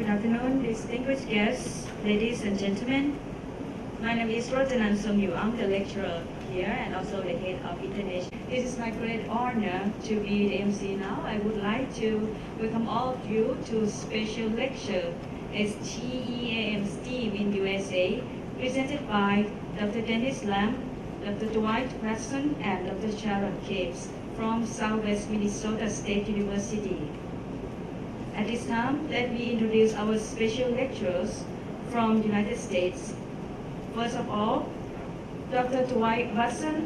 Good afternoon, distinguished guests, ladies and gentlemen. My name is Rojanan Somyu. I'm the lecturer here and also the head of international. This is my great honor to be the MC now. I would like to welcome all of you to a special lecture STEAM STEAM in USA, presented by Dr. Dennis Lam, Dr. Dwight Watson, and Dr. Sharon Capes from Southwest Minnesota State University. At this time, let me introduce our special lecturers from the United States. First of all, Dr. Dwight Watson.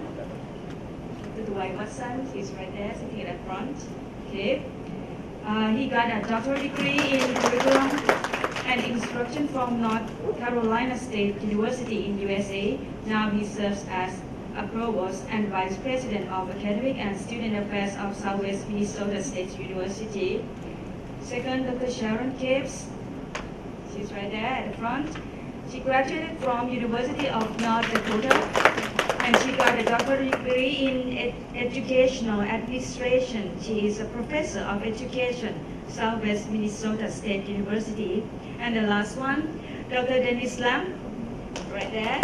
Dr. Dwight Watson is right there, sitting at the front. Okay. He got a doctoral degree in curriculum and instruction from North Carolina State University in USA. Now he serves as a provost and vice president of academic and student affairs of Southwest Minnesota State University. Second, Dr. Sharon Capes. She's right there at the front. She graduated from University of North Dakota, and she got a doctoral degree in educational administration. She is a professor of education, Southwest Minnesota State University. And the last one, Dr. Dennis Lam, right there.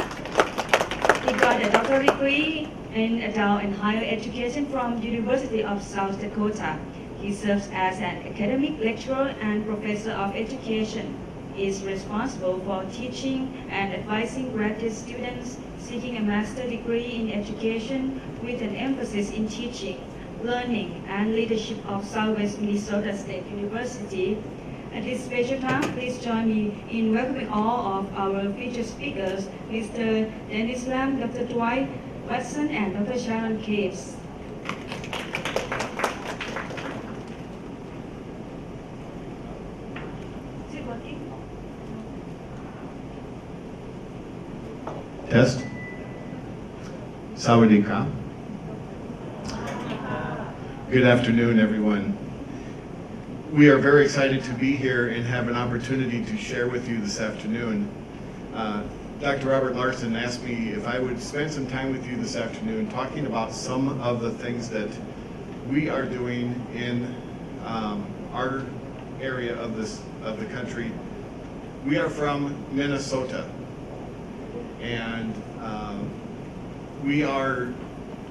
He got a doctoral degree in adult and higher education from University of South Dakota. He serves as an academic lecturer and professor of education. He is responsible for teaching and advising graduate students seeking a master's degree in education with an emphasis in teaching, learning, and leadership of Southwest Minnesota State University. At this special time, please join me in welcoming all of our featured speakers, Mr. Dennis Lam, Dr. Dwight Watson, and Dr. Sharon Capes. Test. Sawadee Krap. Good afternoon, everyone. We are very excited to be here and have an opportunity to share with you this afternoon. Dr. Robert Larson asked me if I would spend some time with you this afternoon talking about some of the things that we are doing in our area of the country. We are from Minnesota. And we are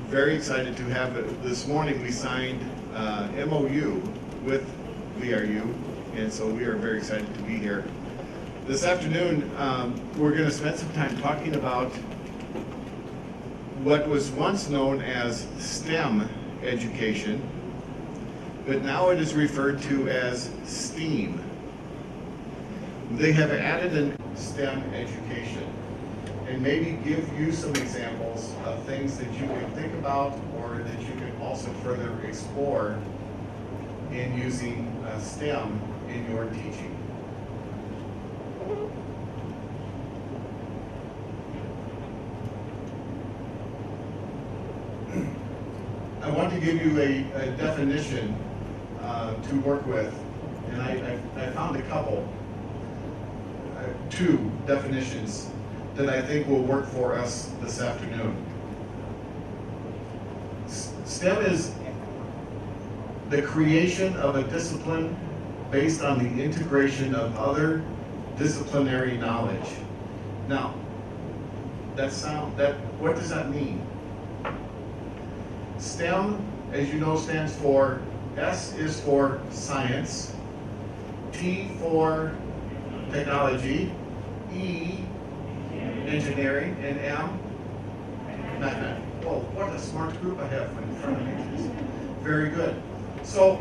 very excited to have it. This morning we signed MOU with VRU, and so we are very excited to be here. This afternoon, we're going to spend some time talking about what was once known as STEM education, but now it is referred to as STEAM. They have added in STEM education, and maybe give you some examples of things that you can think about or that you can also further explore in using STEM in your teaching. I want to give you a definition to work with, and I found a couple, two definitions that I think will work for us this afternoon. STEM is the creation of a discipline based on the integration of other disciplinary knowledge. Now, what does that mean? STEM, as you know, stands for, S is for science, T for technology, E engineering, and M mathematics. Oh, what a smart group I have in front of me. Very good. So,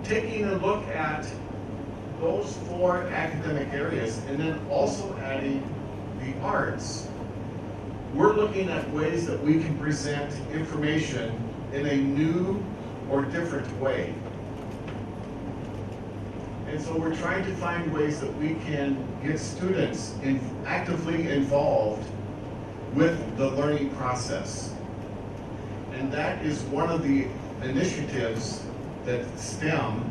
taking a look at those four academic areas and then also adding the arts, we're looking at ways that we can present information in a new or different way. And so we're trying to find ways that we can get students actively involved with the learning process. And that is one of the initiatives that STEM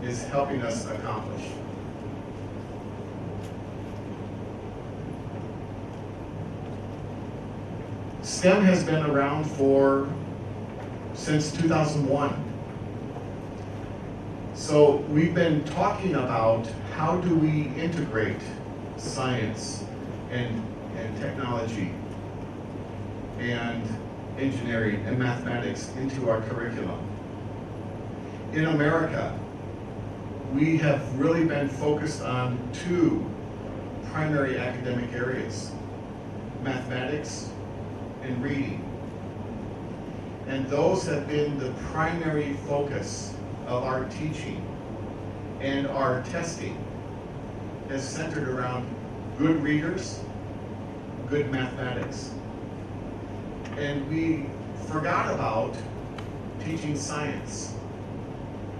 is helping us accomplish. STEM has been around since 2001. So we've been talking about how do we integrate science and technology and engineering and mathematics into our curriculum. In America, we have really been focused on two primary academic areas, mathematics and reading. And those have been the primary focus of our teaching, and our testing is centered around good readers, good mathematics. And we forgot about teaching science,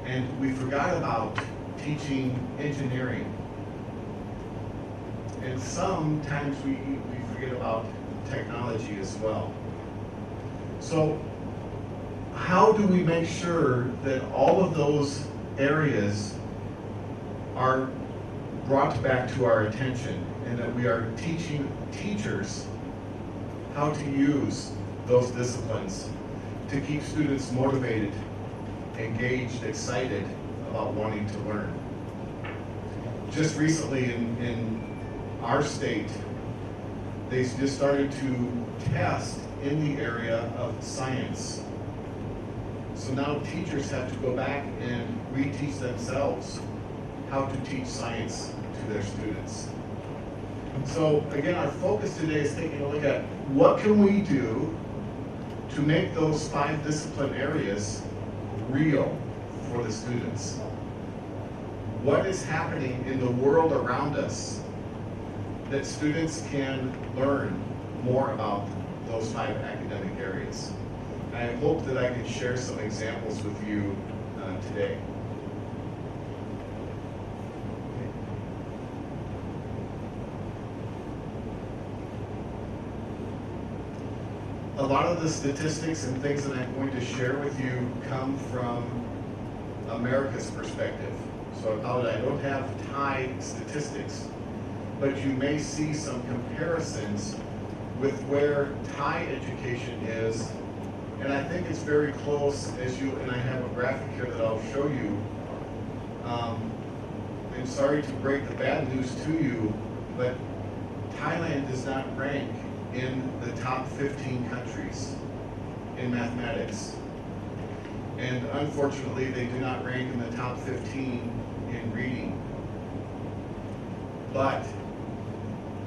and we forgot about teaching engineering. And sometimes we forget about technology as well. So how do we make sure that all of those areas are brought back to our attention, and that we are teaching teachers how to use those disciplines to keep students motivated, engaged, excited about wanting to learn? Just recently in our state, they just started to test in the area of science. So now teachers have to go back and reteach themselves how to teach science to their students. So again, our focus today is taking a look at what can we do to make those 5 discipline areas real for the students. What is happening in the world around us that students can learn more about those 5 academic areas? I hope that I can share some examples with you today. A lot of the statistics and things that I'm going to share with you come from America's perspective. So I apologize, I don't have Thai statistics, but you may see some comparisons with where Thai education is. And I think it's very close, and I have a graphic here that I'll show you. I'm sorry to break the bad news to you, but Thailand does not rank in the top 15 countries in mathematics. And unfortunately, they do not rank in the top 15 in reading. But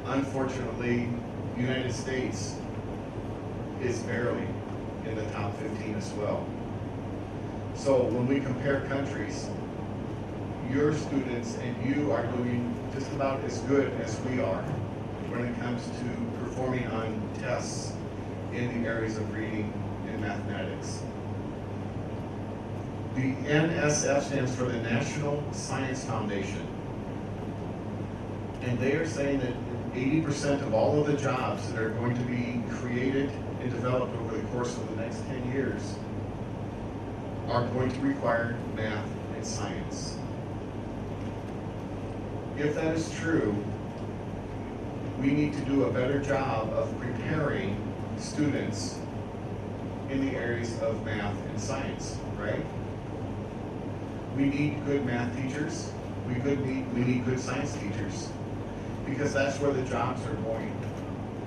unfortunately, the United States is barely in the top 15 as well. So when we compare countries, your students and you are doing just about as good as we are when it comes to performing on tests in the areas of reading and mathematics. The NSF stands for the National Science Foundation. And they are saying that 80% of all of the jobs that are going to be created and developed over the course of the next 10 years are going to require math and science. If that is true, we need to do a better job of preparing students in the areas of math and science, right? We need good math teachers. We need good science teachers, because that's where the jobs are going,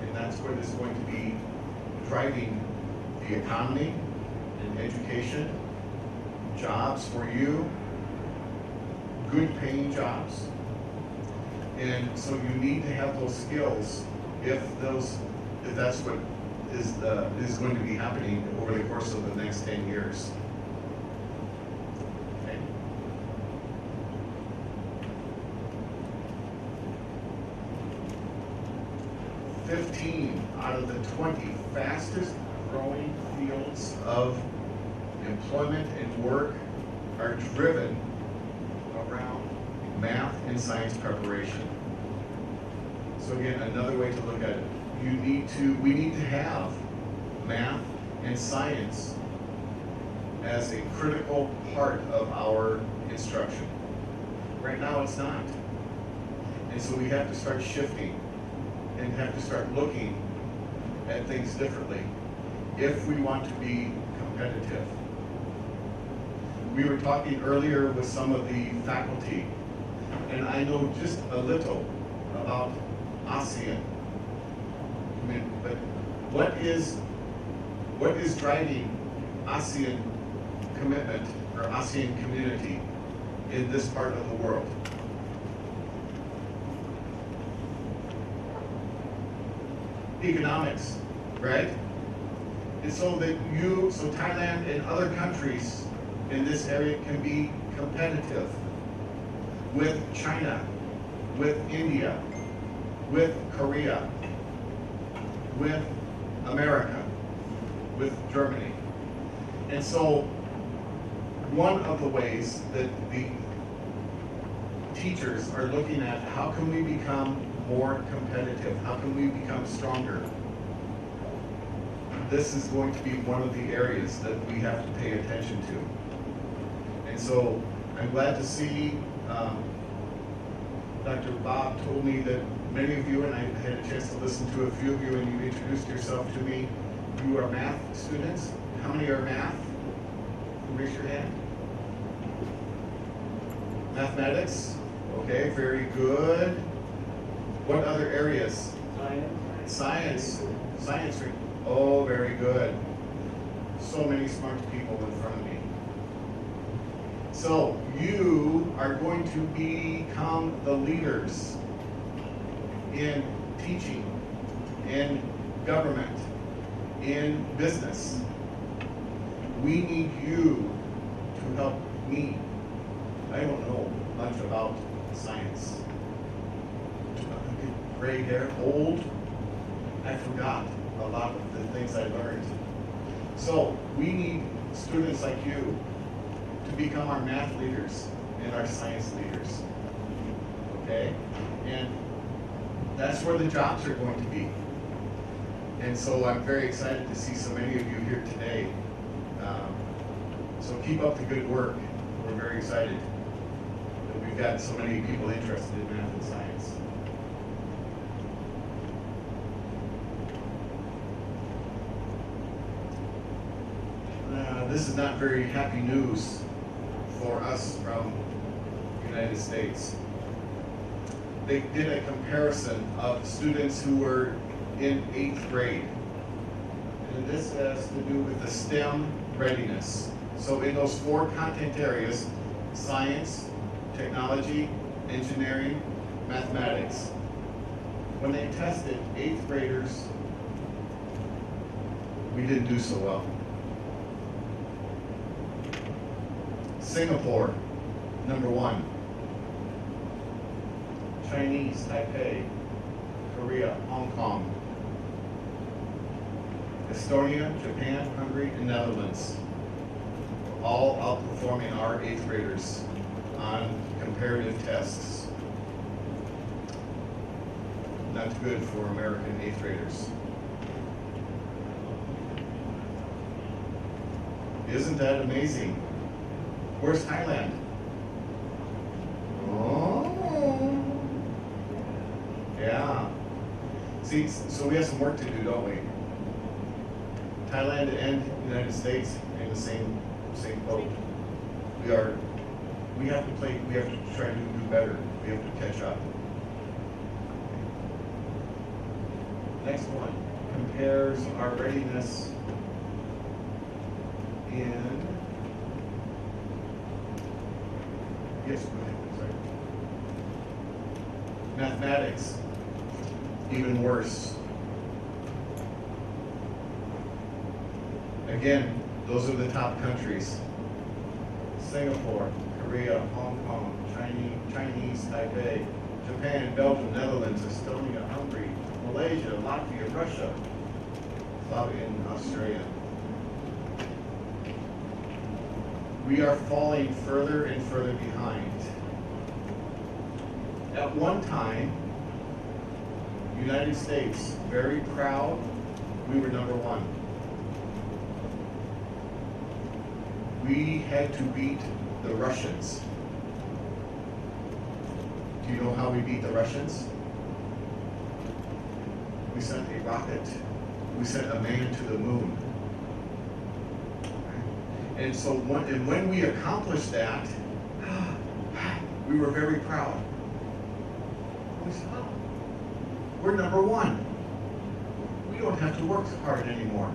and that's where there's going to be driving the economy and education, jobs for you, good paying jobs. And so you need to have those skills if that's what is going to be happening over the course of the next 10 years. Okay. 15 out of the 20 fastest growing fields of employment and work are driven around math and science preparation. So again, another way to look at it, we need to have math and science as a critical part of our instruction. Right now it's not. And so we have to start shifting and have to start looking at things differently if we want to be competitive. We were talking earlier with some of the faculty, and I know just a little about ASEAN. I mean, but what is driving ASEAN commitment or ASEAN community in this part of the world? Economics, right? And so that so Thailand and other countries in this area can be competitive with China, with India, with Korea, with America, with Germany. And so one of the ways that the teachers are looking at how can we become more competitive, how can we become stronger, this is going to be one of the areas that we have to pay attention to. And so I'm glad to see Dr. Bob told me that many of you, and I had a chance to listen to a few of you, and you introduced yourself to me. You are math students. How many are math? Raise your hand. Mathematics? Okay, very good. What other areas? Science. Science. Oh, very good. So many smart people in front of me. So you are going to become the leaders in teaching, in government, in business. We need you to help me. I don't know much about science. Gray hair, old. I forgot a lot of the things I learned. So we need students like you to become our math leaders and our science leaders. Okay? And that's where the jobs are going to be. And so I'm very excited to see so many of you here today. So keep up the good work. We're very excited that we've got so many people interested in math and science. This is not very happy news for us from the United States. They did a comparison of students who were in 8th grade. And this has to do with the STEM readiness. So in those 4 content areas, science, technology, engineering, mathematics, when they tested 8th graders, we didn't do so well. Singapore, number 1. Chinese, Taipei, Korea, Hong Kong, Estonia, Japan, Hungary, and Netherlands, all outperforming our 8th graders on comparative tests. Not good for American 8th graders. Isn't that amazing? Where's Thailand? Oh, yeah. See, so we have some work to do, don't we? Thailand and the United States in the same boat. We have to try to do better. We have to catch up. Next one compares our readiness in, yes, go ahead, sorry. Mathematics, even worse. Again, those are the top countries. Singapore, Korea, Hong Kong, Chinese, Taipei, Japan, Belgium, Netherlands, Estonia, Hungary, Malaysia, Latvia, Russia, and Australia. We are falling further and further behind. At one time, United States, very proud, we were number 1. We had to beat the Russians. Do you know how we beat the Russians? We sent a rocket. We sent a man to the moon. And so when we accomplished that, we were very proud. We said, oh, we're number one. We don't have to work so hard anymore.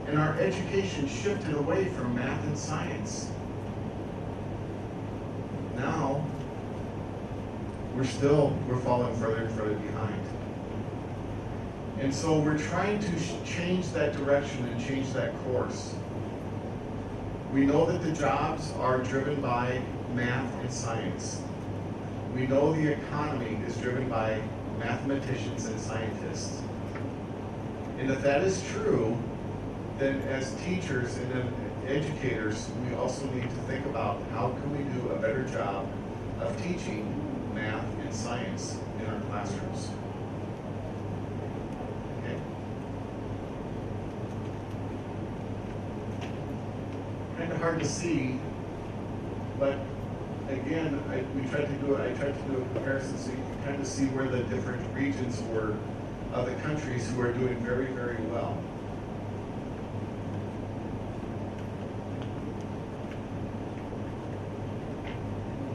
And our education shifted away from math and science. Now, we're falling further and further behind. And so we're trying to change that direction and change that course. We know that the jobs are driven by math and science. We know the economy is driven by mathematicians and scientists. And if that is true, then as teachers and then educators, we also need to think about how can we do a better job of teaching math and science in our classrooms. Okay? Kind of hard to see, but again, I tried to do a comparison so you can kind of see where the different regions were of the countries who are doing very, very well.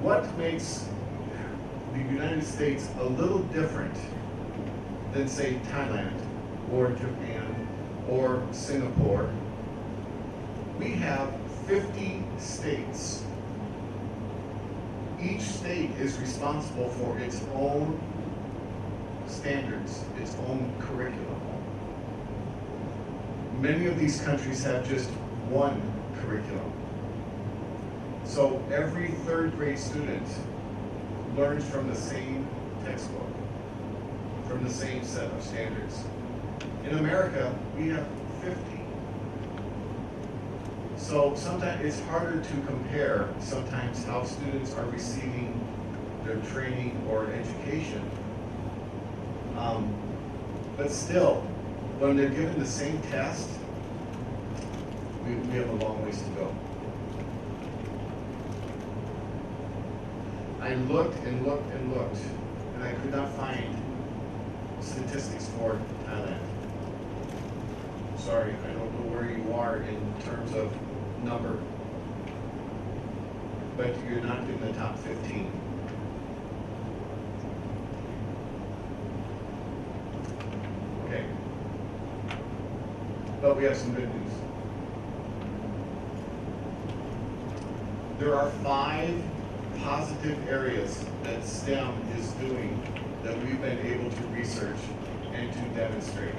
What makes the United States a little different than, say, Thailand or Japan or Singapore? We have 50 states. Each state is responsible for its own standards, its own curriculum. Many of these countries have just one curriculum. So every third grade student learns from the same textbook, from the same set of standards. In America, we have 50. So sometimes it's harder to compare sometimes how students are receiving their training or education. But still, when they're given the same test, we have a long ways to go. I looked and looked and looked, and I could not find statistics for Thailand. Sorry, I don't know where you are in terms of number, but you're not in the top 15. Okay. But we have some good news. There are 5 positive areas that STEM is doing that we've been able to research and to demonstrate.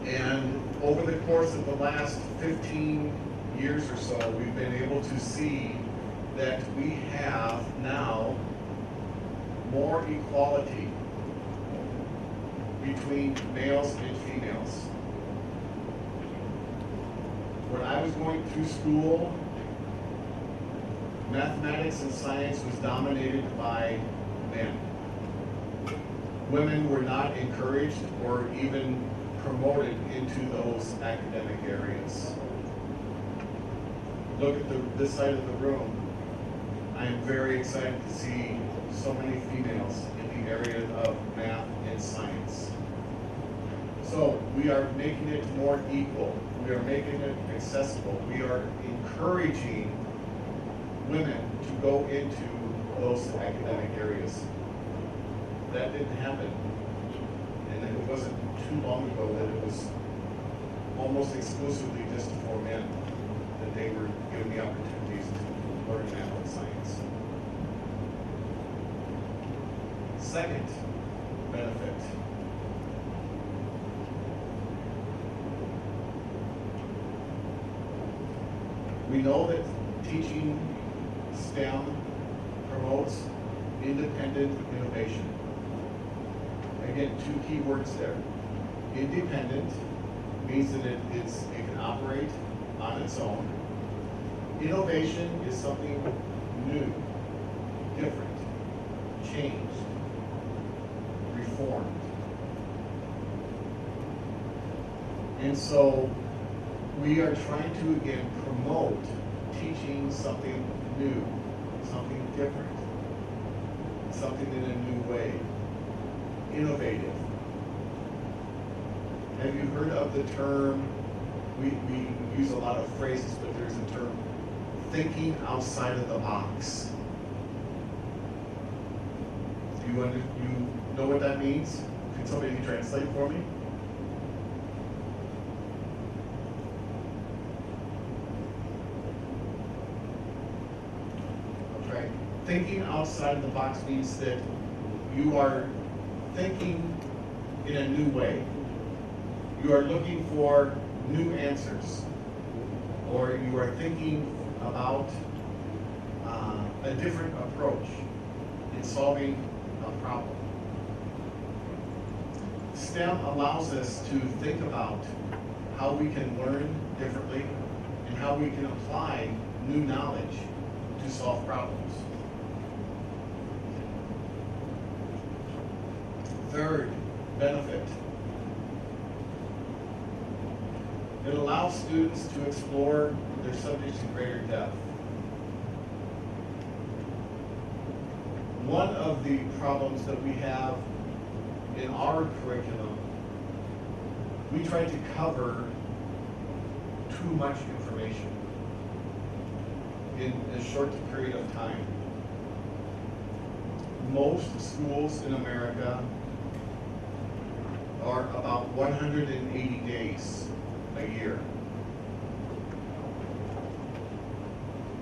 And over the course of the last 15 years or so, we've been able to see that we have now more equality between males and females. When I was going through school, mathematics and science was dominated by men. Women were not encouraged or even promoted into those academic areas. Look at this side of the room. I am very excited to see so many females in the area of math and science. So we are making it more equal. We are making it accessible. We are encouraging women to go into those academic areas. That didn't happen. And it wasn't too long ago that it was almost exclusively just for men that they were given the opportunities to learn math and science. Second benefit. We know that teaching STEM promotes independent innovation. Again, 2 key words there. Independent means that it can operate on its own. Innovation is something new, different, changed, reformed. And so we are trying to, again, promote teaching something new, something different, something in a new way, innovative. Have you heard of the term, we use a lot of phrases, but there's a term, thinking outside of the box? Do you know what that means? Can somebody translate for me? Okay. Thinking outside of the box means that you are thinking in a new way. You are looking for new answers, or you are thinking about a different approach in solving a problem. STEM allows us to think about how we can learn differently and how we can apply new knowledge to solve problems. Third benefit. It allows students to explore their subjects in greater depth. One of the problems that we have in our curriculum, we try to cover too much information in a short period of time. Most schools in America are about 180 days a year.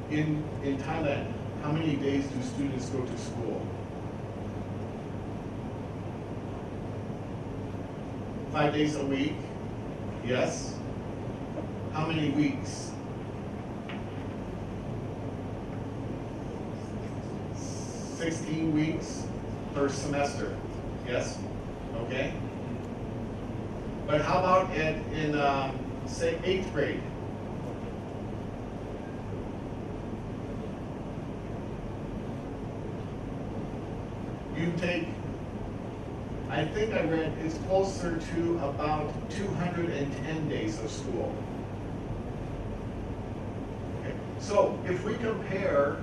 In Thailand, how many days do students go to school? 5 days a week? Yes. How many weeks? 16 weeks per semester. Yes? Okay. But how about in say 8th grade? You take, I think I read it's closer to about 210 days of school. Okay. So if we compare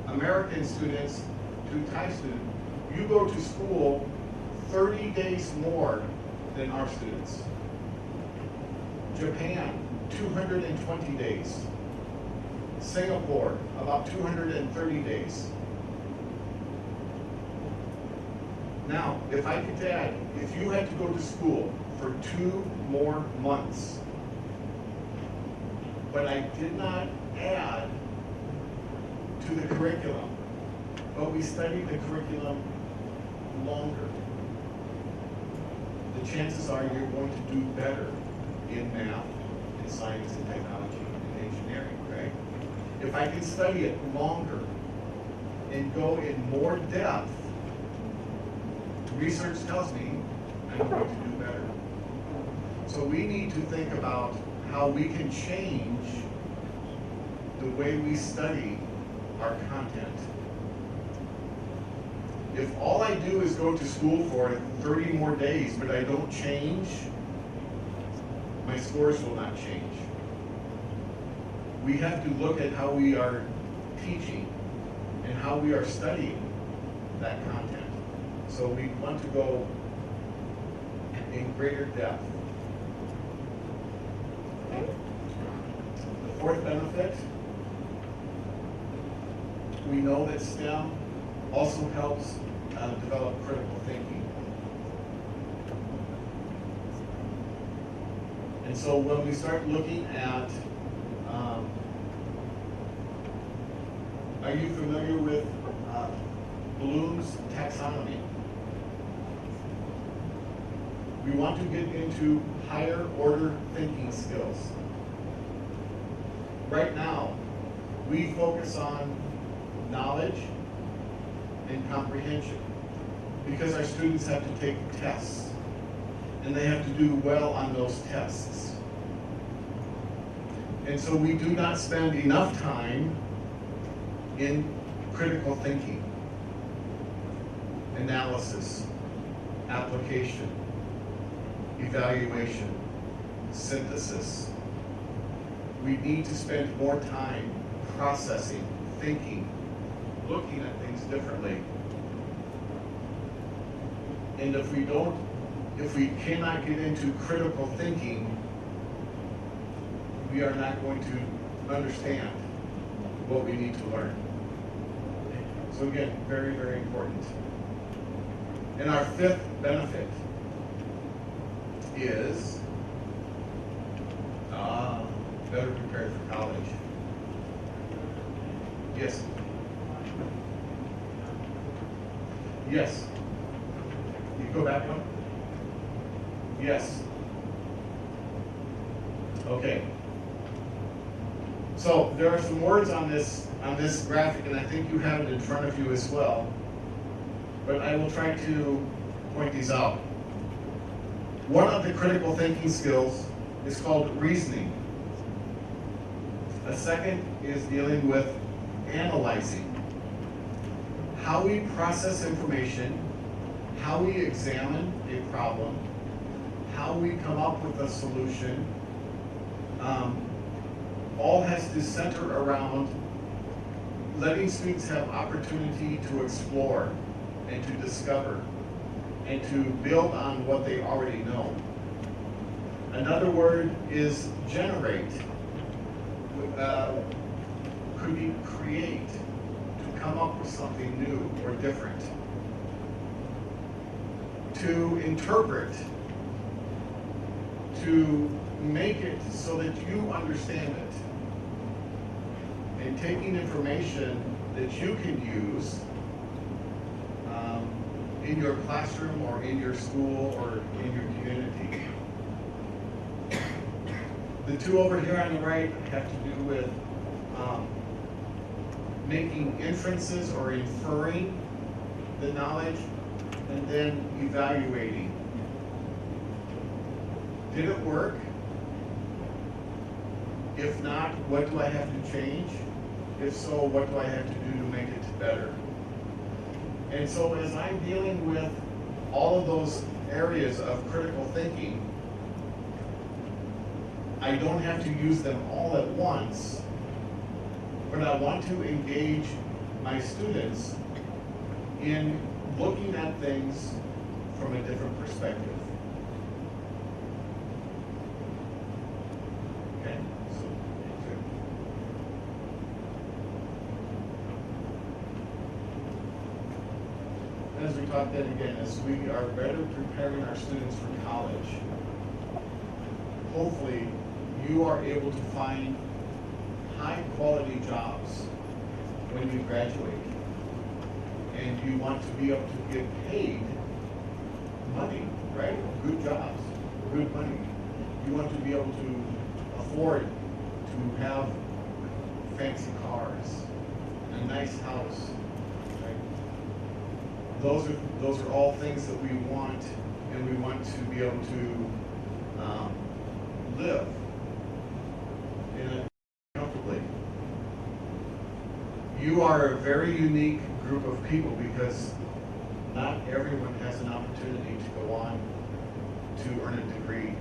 American students to Thai students, you go to school 30 days more than our students. Japan, 220 days. Singapore, about 230 days. Now, if I could add, if you had to go to school for 2 more months, but I did not add to the curriculum, but we studied the curriculum longer, the chances are you're going to do better in math, in science, and technology, and engineering, right? If I can study it longer and go in more depth, research tells me I'm going to do better. So we need to think about how we can change the way we study our content. If all I do is go to school for 30 more days, but I don't change, my scores will not change. We have to look at how we are teaching and how we are studying that content. So we want to go in greater depth. The fourth benefit, we know that STEM also helps develop critical thinking. And so when we start looking at, are you familiar with Bloom's taxonomy? We want to get into higher order thinking skills. Right now, we focus on knowledge and comprehension because our students have to take tests and they have to do well on those tests. And so we do not spend enough time in critical thinking, analysis, application, evaluation, synthesis. We need to spend more time processing, thinking, looking at things differently. And if we don't if we cannot get into critical thinking, we are not going to understand what we need to learn. So again, very, very important. And our fifth benefit is better prepared for college. Yes. Yes. You go back one? Yes. Okay. So there are some words on this graphic, and I think you have it in front of you as well. But I will try to point these out. One of the critical thinking skills is called reasoning. A second is dealing with analyzing. How we process information, how we examine a problem, how we come up with a solution, all has to center around letting students have opportunity to explore and to discover and to build on what they already know. Another word is generate. Could be create, to come up with something new or different. To interpret, to make it so that you understand it. And taking information that you can use in your classroom or in your school or in your community. The two over here on the right have to do with making inferences or inferring the knowledge and then evaluating. Did it work? If not, what do I have to change? If so, what do I have to do to make it better? And so as I'm dealing with all of those areas of critical thinking, I don't have to use them all at once, but I want to engage my students in looking at things from a different perspective. Okay, so as we talked then again, as we are better preparing our students for college, hopefully you are able to find high quality jobs when you graduate. And you want to be able to get paid money, right? Good jobs, good money. You want to be able to afford to have fancy cars, a nice house, right? Those are all things that we want, and we want to be able to live in a comfortably. You are a very unique group of people because not everyone has an opportunity to go on to earn a degree,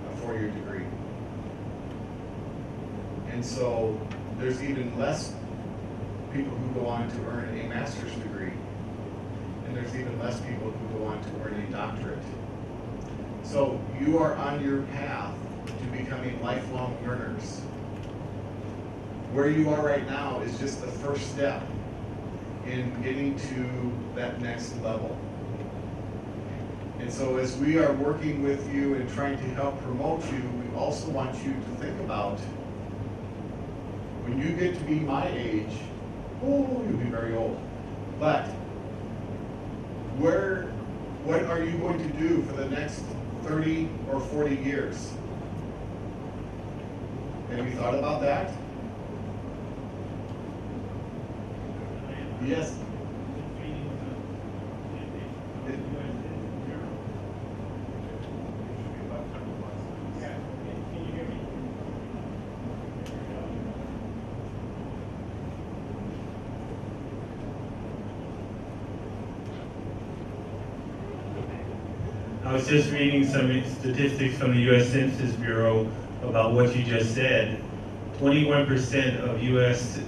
a four-year degree. And so there's even less people who go on to earn a master's degree. And there's even less people who go on to earn a doctorate. So you are on your path to becoming lifelong learners. Where you are right now is just the first step in getting to that next level. And so as we are working with you and trying to help promote you, we also want you to think about when you get to be my age, oh, you'll be very old, but what are you going to do for the next 30 or 40 years? Have you thought about that? Yes. I was just reading some statistics from the U.S. Census Bureau about what you just said. 21% of U.S.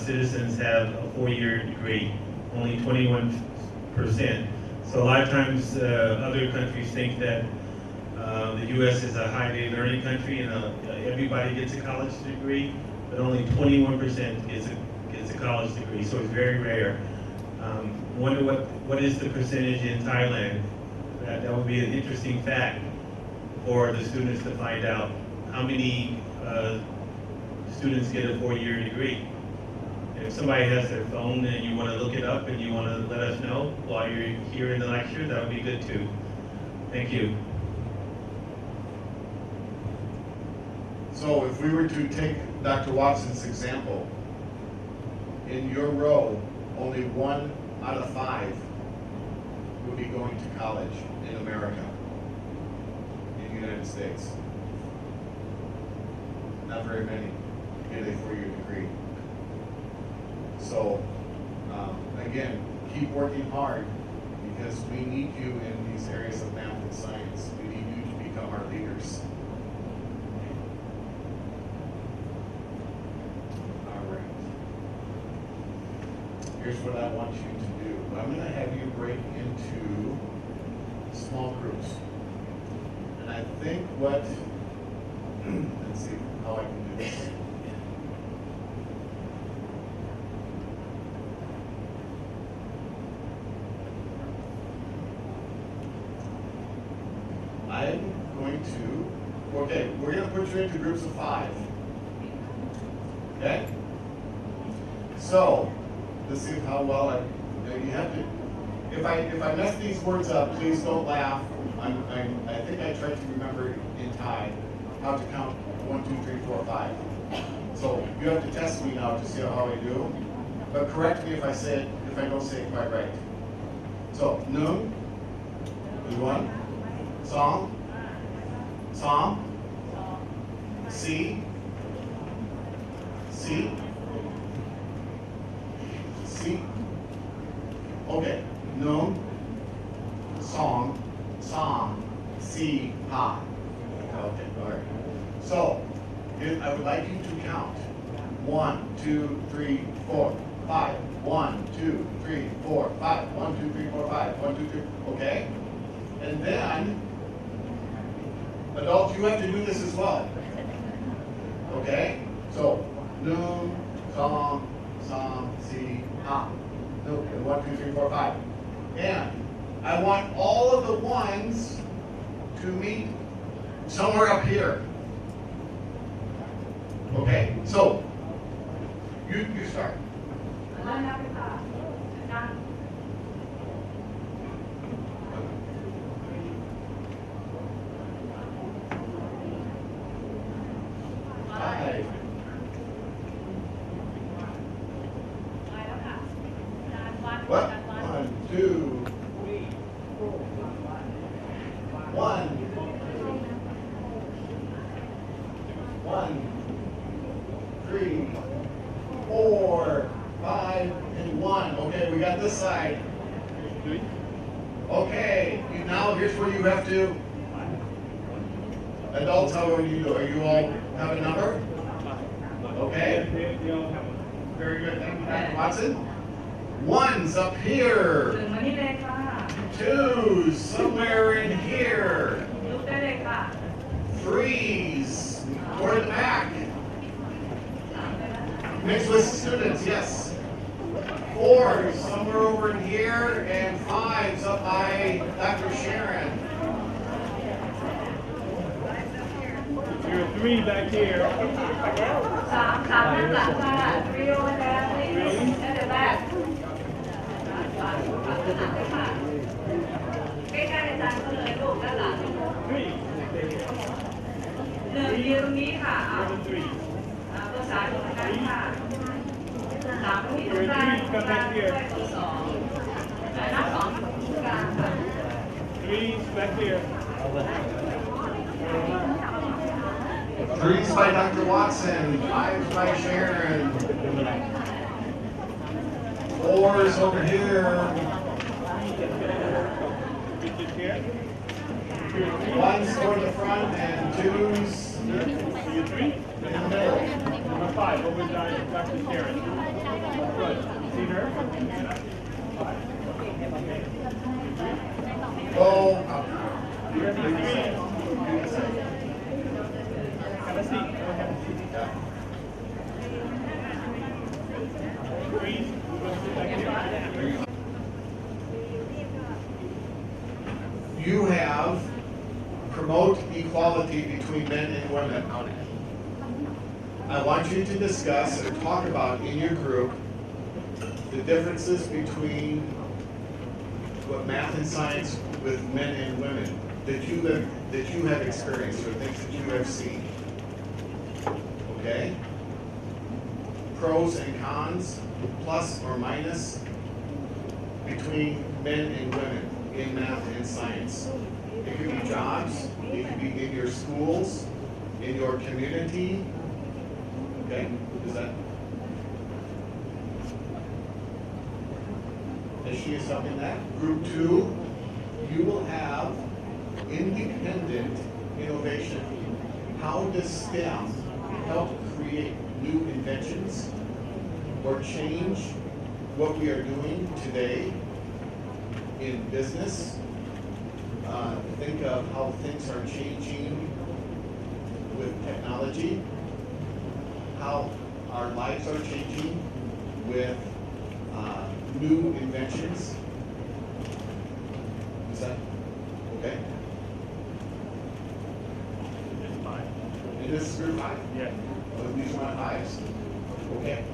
Citizens have a four-year degree, only 21%. So a lot of times other countries think that the U.S. is a high-day learning country and everybody gets a college degree, but only 21% gets a college degree, so it's very rare. Wonder what is the percentage in Thailand? That would be an interesting fact for the students to find out. How many students get a 4-year degree? If somebody has their phone and you want to look it up and you want to let us know while you're here in the lecture, that would be good too. Thank you. So if we were to take Dr. Watson's example, in your row, only 1 out of 5 would be going to college in America, in the United States. Not very many get a 4-year degree. So, again, keep working hard because we need you in these areas of math and science. We need you to become our leaders. All right. Here's what I want you to do. I'm going to have you break into small groups. And I think what, let's see how I can do this. I'm going to, okay, we're going to put you into groups of 5. Okay? So, let's see how well you have to, if I mess these words up, please don't laugh. I think I tried to remember in Thai how to count 1, 2, 3, 4, 5. So you have to test me now to see how I do. But correct me if I don't say it quite right. So, Nung, one, Song, Song, C, okay, Nung, Song, Si, Ha. Okay, all right. So, I would like you to count 1, 2, 3, 4, 5. 1, 2, 3, 4, 5. 1, 2, 3, 4, 5. 1, 2, 3. Okay? And then, adults, you have to do this as well. Okay? So, Noon, Song, Si, Ha. Noon. 1, 2, 3, 4, 5. And I want all of the ones to meet somewhere up here. Okay? So, you start. What? 1, 2, 1, 3, 4, 5, and 1. Okay, we got this side. Okay, now here's where you have to. Adults, how are you? Are you all have a number? Okay. Very good. Thank you, Dr. Watson. 1's up here. 2's somewhere in here. 3's toward the back. Mixed with students, yes. 4's somewhere over in here, and 5's up by Dr. Sharon. 3 back here. ยืนตรงนี้ค่ะภาษาอยู่ตรงนั้นค่ะ3ที่ตรงกลางด้วยตัว2และนับ2อยู่ตรงกลางค่ะ 3's back here. 3's by Dr. Watson, 5's by Sharon. 4's over here. 1's toward the front and 2's So you're 3? in the middle. Number 5, over Dr. Sharon. Good. See her? 5. Oh, Have a seat. Go ahead. yeah. Three, we'll sit back here. You have promote equality between men and women. I want you to discuss or talk about in your group the differences between what math and science with men and women that you have experienced or things that you have seen. Okay? Pros and cons, plus or minus, between men and women in math and science. It could be jobs, it could be in your schools, in your community. Okay? Is that? Is she something that? Group 2, you will have independent innovation. How does STEM help create new inventions or change what we are doing today in business? Think of how things are changing with technology, how our lives are changing with new inventions. Is that okay? It's fine. And this is group 5? Yeah. Oh, these are my 5s. Okay.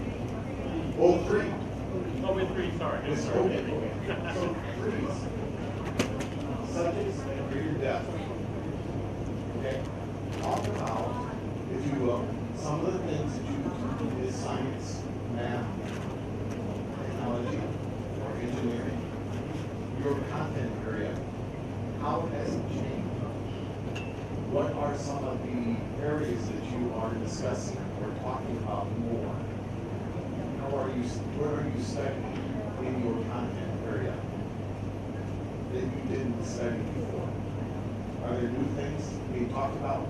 Oh, 3. Oh, with three, sorry. It's okay. So 3s. Subjects and greater depth. Okay? Talk about, if you will, some of the things that you do is science, math, technology, or engineering. Your content area. How has it changed? What are some of the areas that you are discussing or talking about more? What are you studying in your content area that you didn't study before? Are there new things being talked about?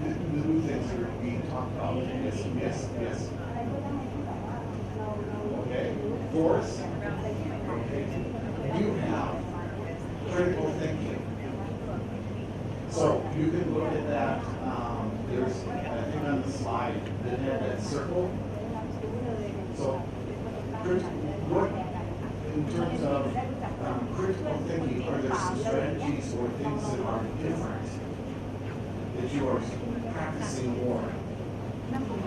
The new things are being talked about. Yes, yes, yes. Okay. Doris? Okay. You have critical thinking. So you can look at that. There's a thing on the slide that had that circle. So, what, in terms of critical thinking, are there some strategies or things that are different that you are practicing more?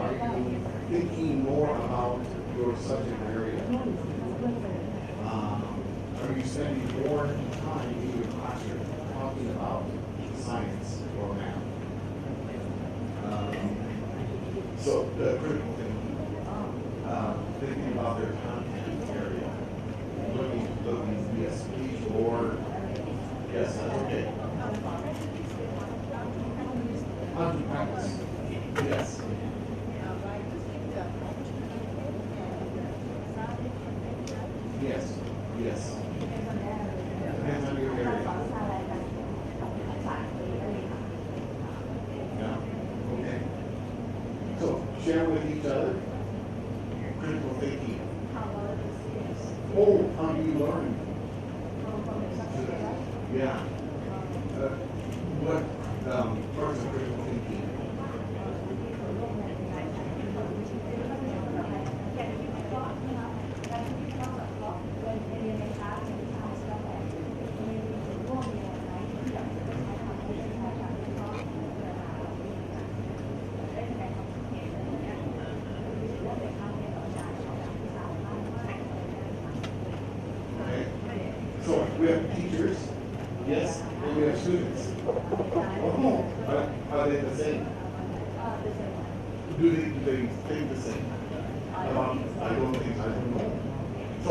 Are you thinking more about your subject area? Are you spending more time in your classroom talking about science or math? So the critical thinking, thinking about their content area, looking, yes, each board, yes, that's okay. On to practice, yes. Yes, yes. Depends on your area. Yeah, okay. So, share with each other critical thinking. Oh, how do you learn? Yeah. What parts of critical thinking? Okay. So we have teachers, yes, and we have students. Oh, are they the same? Do they think the same? I don't think, I don't know. So,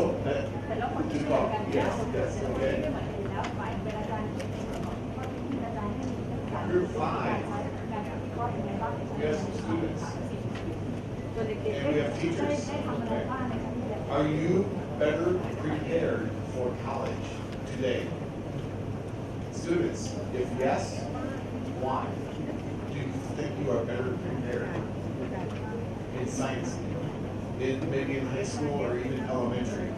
just talk, yes, yes, okay. Group 5, we have some students. And we have teachers. Okay. Are you better prepared for college today? Students, if yes, why? Do you think you are better prepared? science, maybe in high school or even elementary.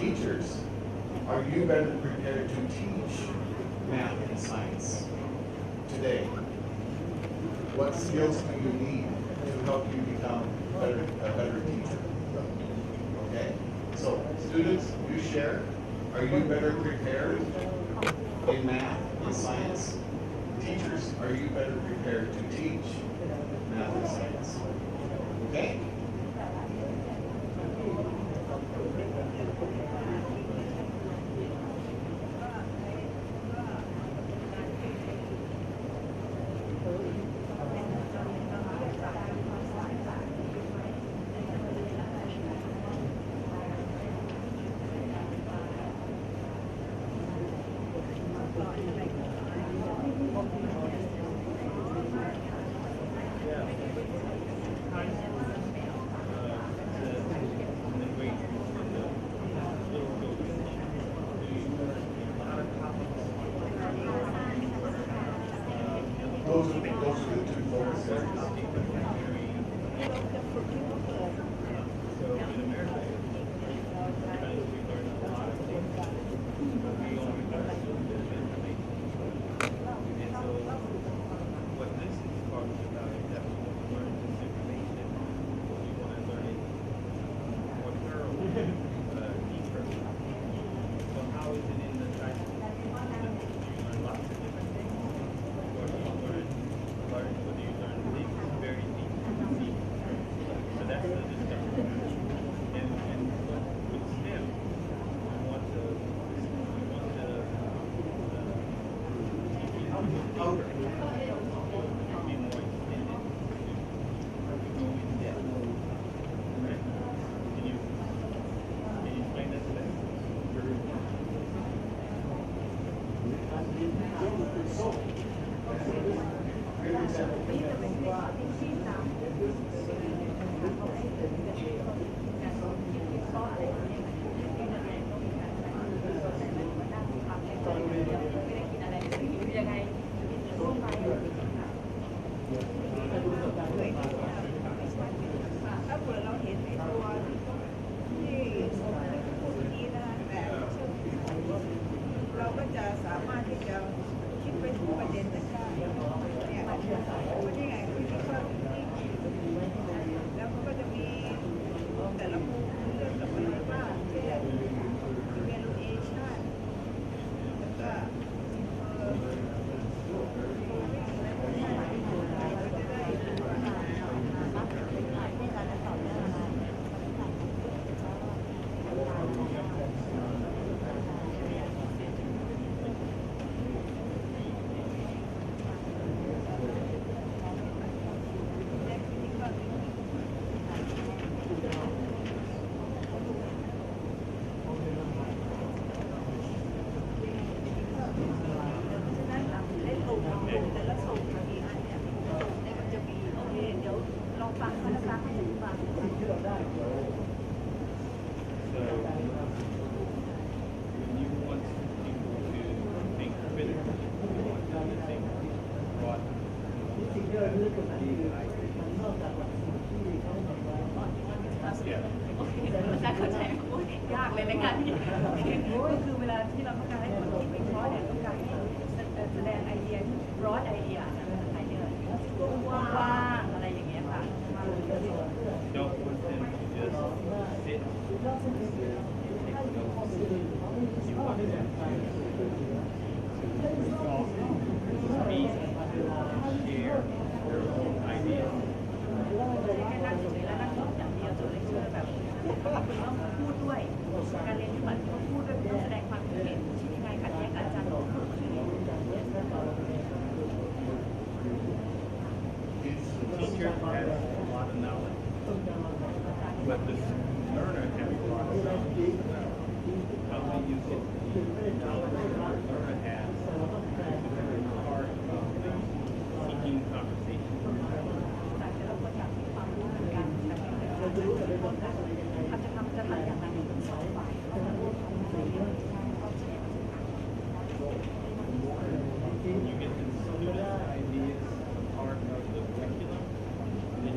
Teachers, are you better prepared to teach math and science today? What skills do you need to help you become a better teacher? Okay, so students, you share. Are you better prepared in math and science? Teachers, are you better prepared to teach math and science? Okay? Those are the two focus areas.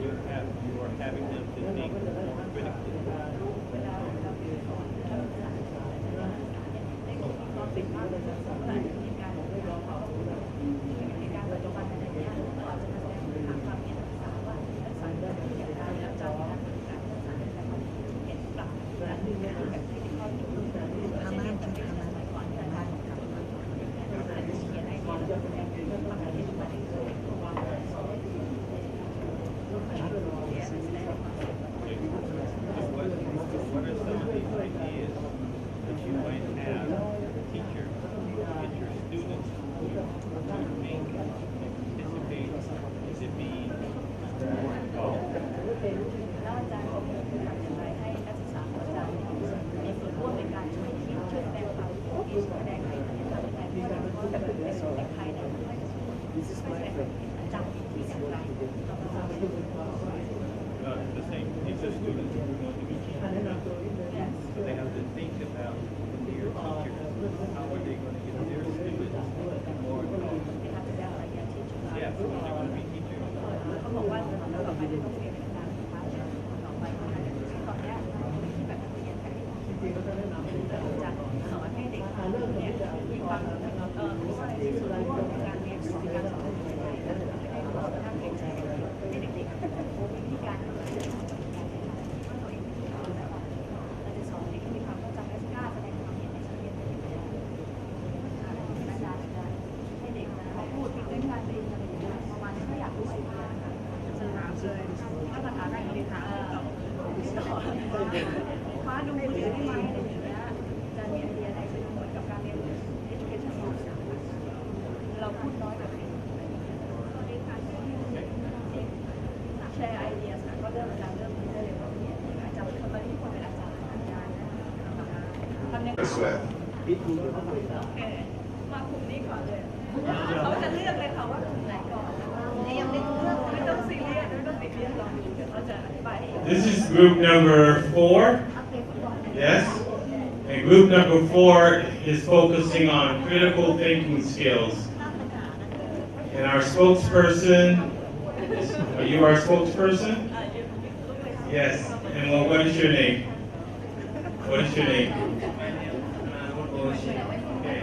you are having them to think more critically. What are some of these ideas that you might have teachers get your students to think and participate to be more involved? แล้วอาจารย์มีอะไรให้นักศึกษาของอาจารย์มีส่วนร่วมในการช่วยคิดช่วยแสดงความคิดแสดงไอเดียทำอะไรก็ได้เพราะจะเป็นส่วนในใครได้ไม่แสดงอาจารย์มีที่อย่างไร The same, these are students who are going to be teaching about, so they have to think about their teachers, how are they going to get their students more involved? Yeah, so they're going to be teachers. เขาบอกว่าต่อไปจะต้องเรียนในการศึกษาต่อไปตอนนี้ที่แบบนักเรียนแต่จะสอนให้เด็กเนี่ยมีความมีส่วนร่วมในการเรียนในการสอนให้ความน่าเกรงใจให้เด็กๆวิธีการเราจะสอนเด็กให้มีความเข้าใจและกล้าแสดงความเห็นในชั้นเรียนอาจารย์ให้เด็กเขาพูดเรื่องการเรียนอะไรอย่างเงี้ยประมาณนี้ก็อยากรู้สึกนะคะจะถามเลยถ้าปัญหาได้ก็ถามฟ้าดูมือถือได้ไหมอะไรอย่างเงี้ยจะมีไอเดียอะไรเป็นเหมือนกับการเรียน education เราพูดน้อยแบบนี้แชร์ไอเดียค่ะก็เริ่มได้เลยว่าเนี่ยอาจารย์ตอนนี้ทุกคนเป็นอาจารย์ทำยังไงมาคุมนี้ก่อนเลยเขาจะเลือกเลยค่ะว่ากลุ่มไหนก่อนยังไม่เลือกไม่ต้องซีเรียสไม่ต้องซีเรียสหรอกเดี๋ยวเขาจะอธิบายให้ This is group number 4. Yes. And group number 4 is focusing on critical thinking skills. And our spokesperson, are you our spokesperson? Yes. And what is your name? What is your name? Okay.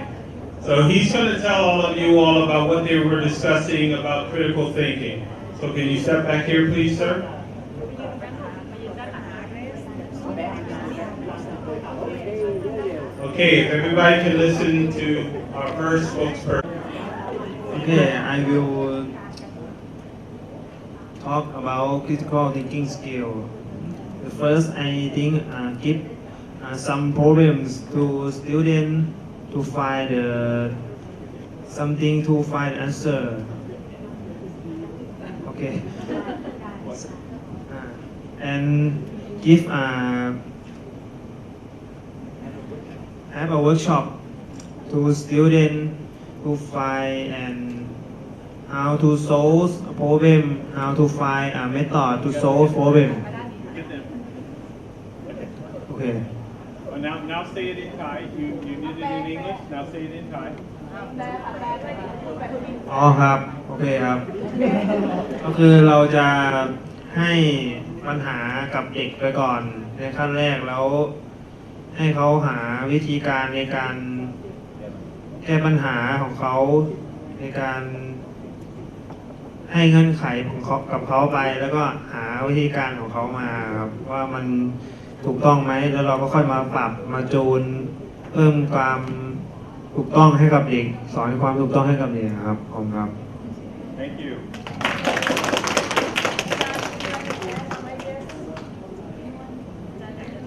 So he's going to tell all of you all about what they were discussing about critical thinking. So can you step back here, please, sir? Okay, if everybody can listen to our first spokesperson. Okay, I will talk about critical thinking skill. The first, I think, give some problems to students to find something to find answer. Okay, and give have a workshop to students to find and how to solve a problem, how to find a method to solve problem. Get them. Okay. Well, now say it in Thai. You did it in English. Now say it in Thai. อ๋อครับ โอเคครับ ก็คือเราจะให้ปัญหากับเด็กไปก่อนในขั้นแรกแล้วให้เขาหาวิธีการในการแก้ปัญหาของเขาในการให้เงื่อนไขของเขากับเขาไปแล้วก็หาวิธีการของเขามาครับว่ามันถูกต้องไหมแล้วเราก็ค่อยมาปรับมาจูนเพิ่มความถูกต้องให้กับเด็กสอนความถูกต้องให้กับเด็กครับผมครับ Thank you.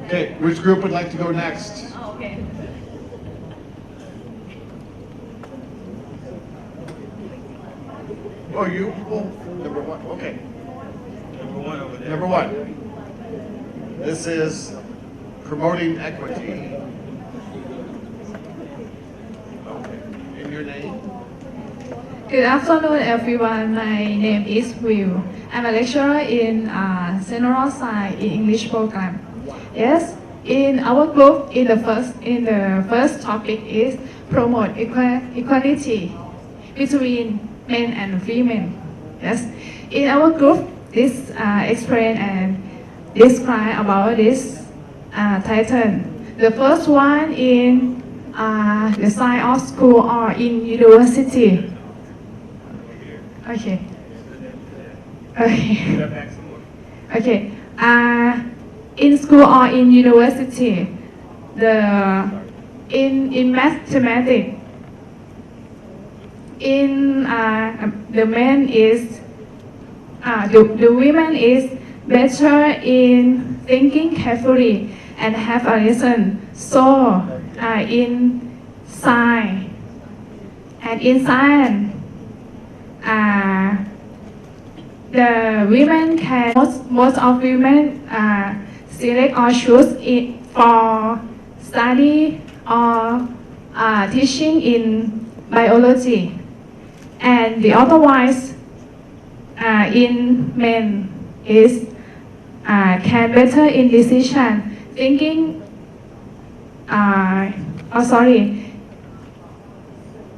Okay, which group would like to go next? โอเค Oh, you? Oh, number one. Okay. Number 1 over there. Number 1. This is promoting equity. Okay. And your name? Good afternoon, everyone. My name is Will. I'm a lecturer in General Science in English program. Yes, in our group, in the first topic is promote equality between men and women. Yes, in our group, this explain and describe about this title. The first one in the side of school or in university. Okay. Okay. Okay. In school or in university, in mathematics, the men is the women is better in thinking carefully and have a lesson. So in science and in science, the women can most of women select or choose it for study or teaching in biology, and the otherwise in men is can better in decision thinking.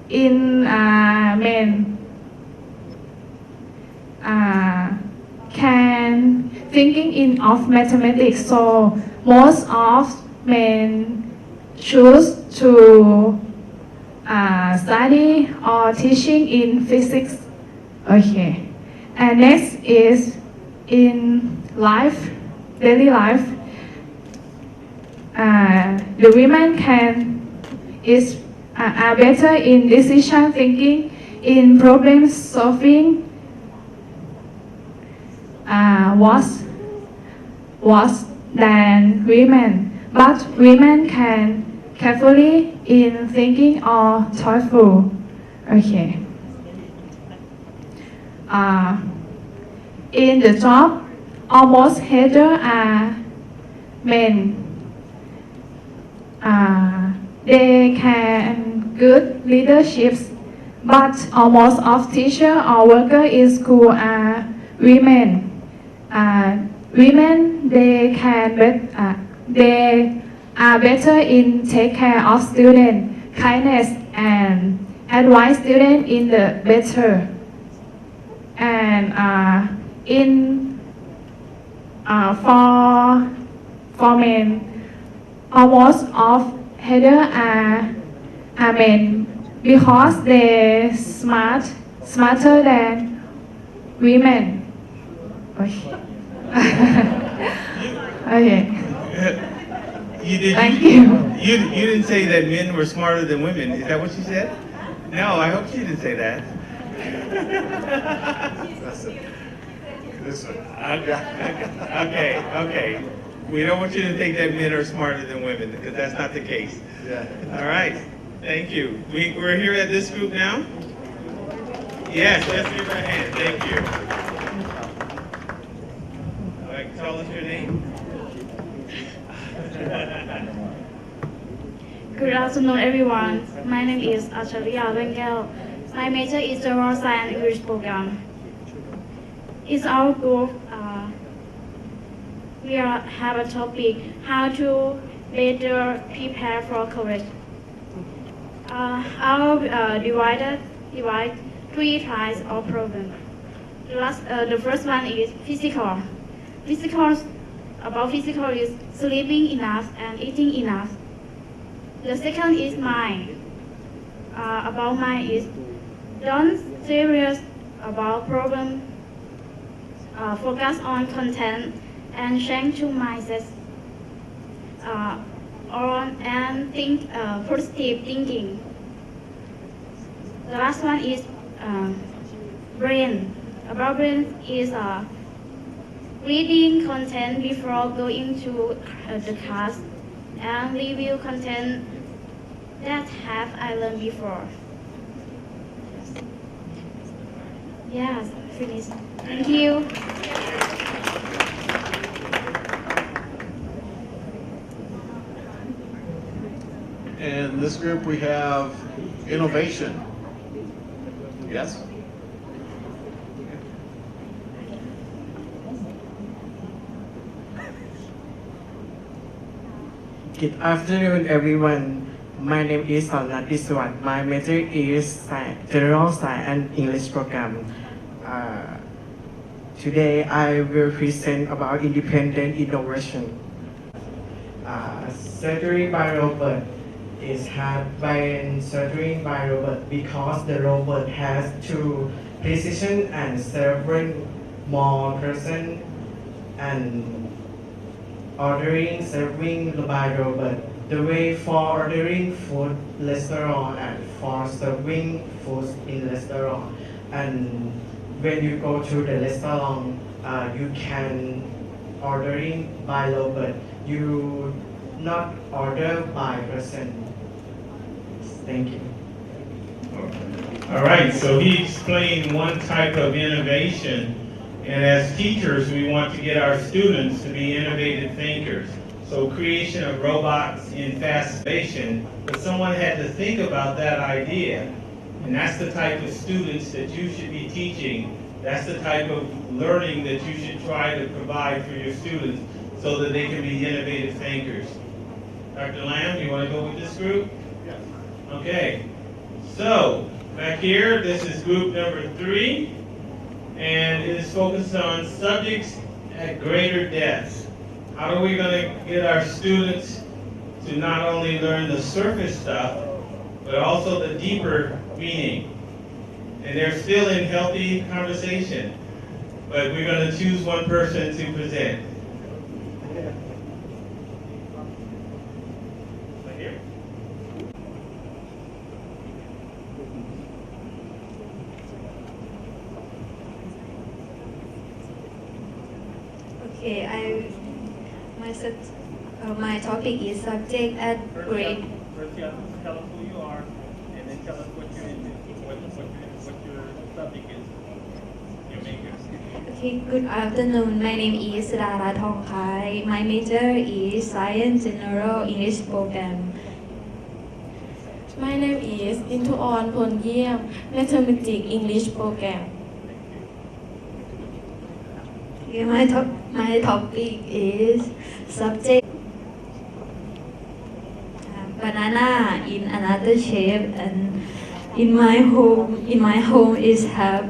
In men can thinking in of mathematics, so most of men choose to study or teaching in physics. Okay, and next is in life, daily life. The women are better in decision thinking, in problem solving. Was than women, but women can carefully in thinking or thoughtful. Okay. In the job, almost header are men. They can good leaderships, but almost of teacher or worker in school are women. Women they are better in take care of student, kindness and advise student in the better. And for men, almost of header are men because they smarter than women. Okay. Okay. Thank you. You didn't say that men were smarter than women. Is that what you said? No, I hope she didn't say that. Okay. We don't want you to think that men are smarter than women, because that's not the case. Yeah. All right. Thank you. We're here at this group now? Yes, let's give her a hand. Thank you. All right, tell us your name. Good afternoon, everyone. My name is Acharya Bengal. My major is General Science English program. In our group, we have a topic how to better prepare for college. I'll divide three types of problems. The first one is physical. Physical is sleeping enough and eating enough. The second is mind. About mind is don't serious about problem. Focus on content and change to mindset. And think positive thinking. The last one is brain. About brain is reading content before going to the class and review content that have I learned before. Yes, finished. Thank you. In this group, we have innovation. Yes? Good afternoon, everyone. My name is Salnat Iswat. My major is General Science and English program. Today I will present about independent innovation. Surgery by robot is had by surgery by robot because the robot has to precision and several more person and ordering serving by robot. The way for ordering food restaurant and for serving food in restaurant. And when you go to the restaurant, you can ordering by robot. You not order by person. Thank you. All right, so he explained one type of innovation, and as teachers, we want to get our students to be innovative thinkers. So creation of robots in fascination, but someone had to think about that idea, and that's the type of students that you should be teaching. That's the type of learning that you should try to provide for your students so that they can be innovative thinkers. Dr. Lamb, you want to go with this group? Yes. Okay, so back here, this is group number 3, and it is focused on subjects at greater depths. How are we going to get our students to not only learn the surface stuff, but also the deeper meaning? And they're still in healthy conversation, but we're going to choose one person to present. Right here. Okay, my topic is subject at grade. First, you have to tell us who you are, and then tell us what you're into, what your subject is, your major. Okay, good afternoon. My name is Dara Thongkai. My major is Science General English Program. My name is Intuon Ponyiem, Mathematics English Program. Okay, my topic is subject banana in another shape, and in my home is have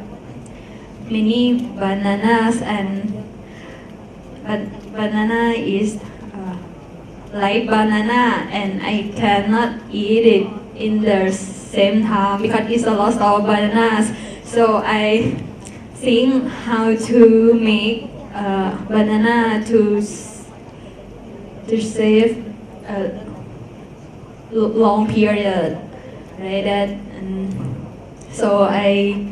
many bananas, and banana is like banana, and I cannot eat it in the same time because it's a lot of bananas. So I think how to make banana to save a long period, right? And so I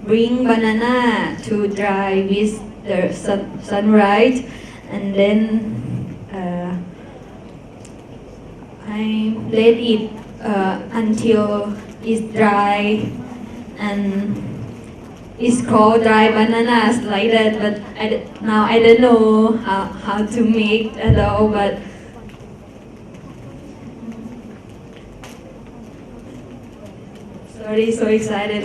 bring banana to dry with the sunlight, and then I let it until it's dry, and it's called dry bananas like that. But now I don't know how to make at all. But sorry, so excited.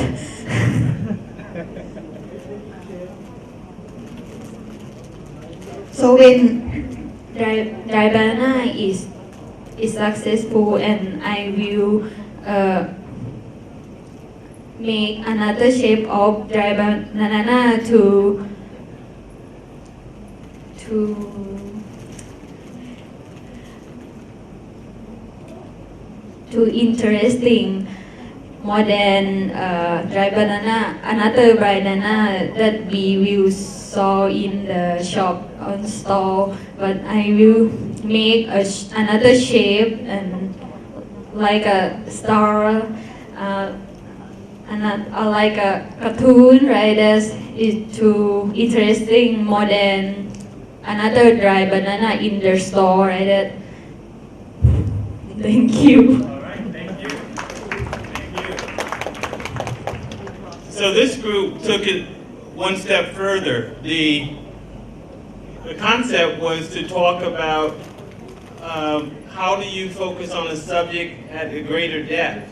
So when dry banana is successful, and I will make another shape of dry banana to interesting more than dry banana, another banana that we will saw in the shop on store, but I will make another shape and like a star, like a cartoon, right? As is too interesting more than another dry banana in the store, right? Thank you. All right, thank you. Thank you. So this group took it one step further. The concept was to talk about how do you focus on a subject at a greater depth.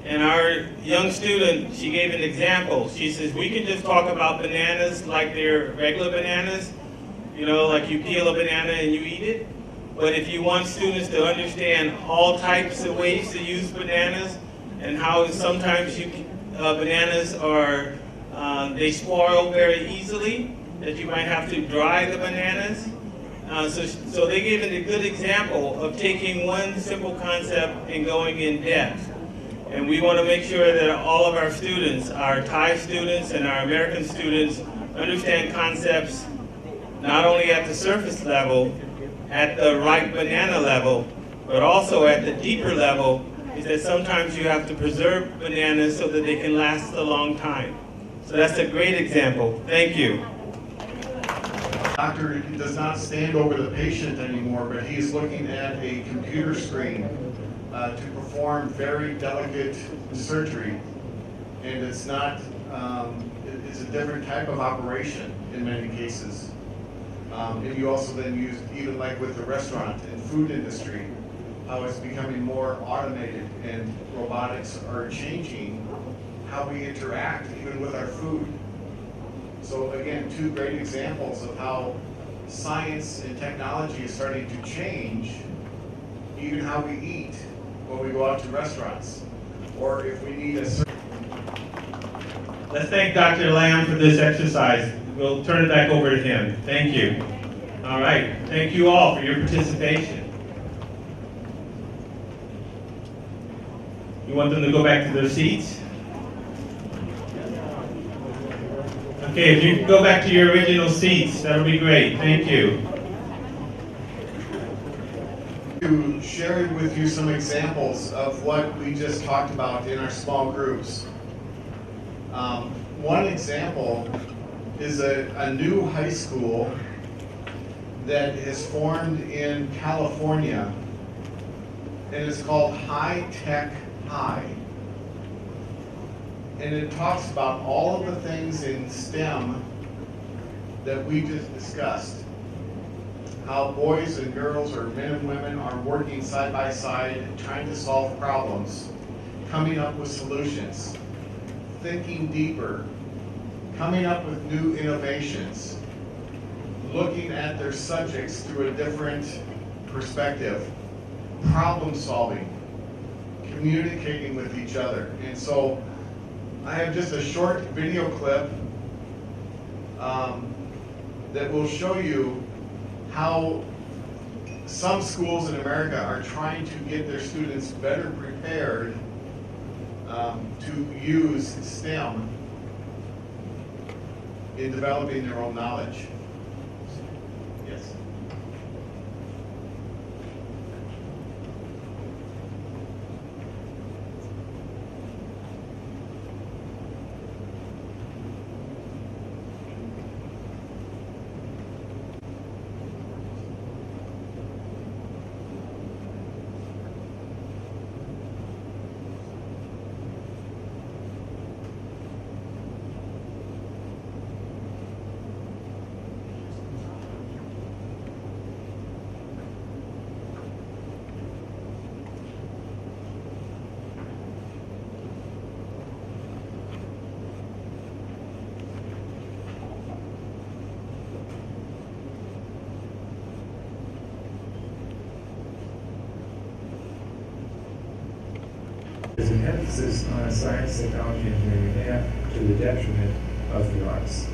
And our young student, she gave an example. She says, we can just talk about bananas like they're regular bananas, you know, like you peel a banana and you eat it. But if you want students to understand all types of ways to use bananas and how sometimes bananas are, they spoil very easily, that you might have to dry the bananas. So they gave a good example of taking one simple concept and going in depth. And we want to make sure that all of our students, our Thai students and our American students, understand concepts not only at the surface level, at the ripe banana level, but also at the deeper level, is that sometimes you have to preserve bananas so that they can last a long time. So that's a great example. Thank you. Doctor does not stand over the patient anymore, but he is looking at a computer screen to perform very delicate surgery. And it's not, it's a different type of operation in many cases. And you also then use, even like with the restaurant and food industry, how it's becoming more automated and robotics are changing how we interact even with our food. So again, two great examples of how science and technology is starting to change even how we eat when we go out to restaurants, or if we need a certain... Let's thank Dr. Lam for this exercise. We'll turn it back over to him. Thank you. All right. Thank you all for your participation. You want them to go back to their seats? Okay, if you can go back to your original seats, that would be great. Thank you. To share with you some examples of what we just talked about in our small groups. One example is a new high school that is formed in California, and it's called High Tech High. And it talks about all of the things in STEM that we just discussed. How boys and girls, or men and women, are working side by side, trying to solve problems, coming up with solutions, thinking deeper, coming up with new innovations, looking at their subjects through a different perspective, problem solving, communicating with each other. And so I have just a short video clip that will show you how some schools in America are trying to get their students better prepared to use STEM in developing their own knowledge. Yes. There's an emphasis on science, technology, engineering there to the detriment of the arts.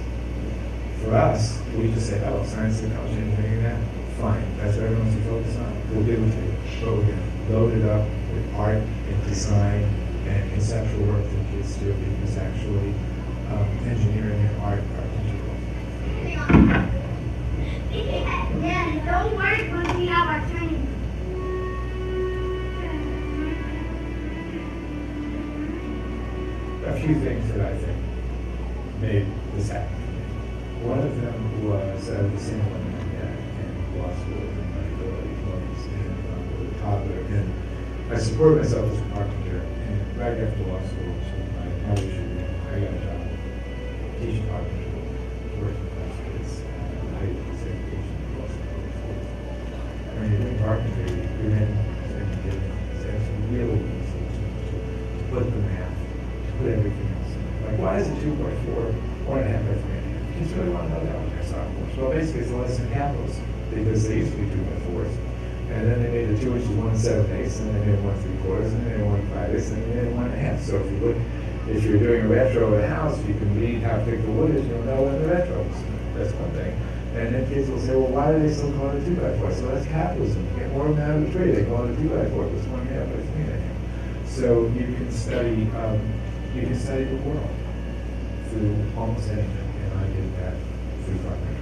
For us, we just say, oh, science, technology, engineering, that, fine. That's what everyone's focused on. We'll give it to you. But we're going to load it up with art and design and conceptual work that kids do, because actually engineering and art are integral. Yeah, don't worry when we have our training. A few things that I think made this happen. One of them was the same one in law school in my early 20s, and with a toddler. And I supported myself as a carpenter. And right after law school, so I probably should have, I got a job teaching carpentry, working class kids, high education in law school. When you're doing carpentry, you're in some really easy to put the math, to put everything else in. Like, why is it 2.4, 1.5 by 3.5? Kids really want to know that when they're sophomores. Well, basically, it's less than capitals, because they used to be 2 by 4s. And then they made the 2 inches 1 7/8, and then they made 1 3/4, and then they made 1 5/8, and then they made 1 1/2. So if you look if you're doing a retro of a house, you can read how thick the wood is, you'll know when the retro is. That's one thing. And then kids will say, well, why do they still call it a 2x4? So that's capitalism. You get more of them out of the tree. They call it a 2x4, it's 1.5 by 3.5. So you can study the world through almost anything, and I did that through carpentry.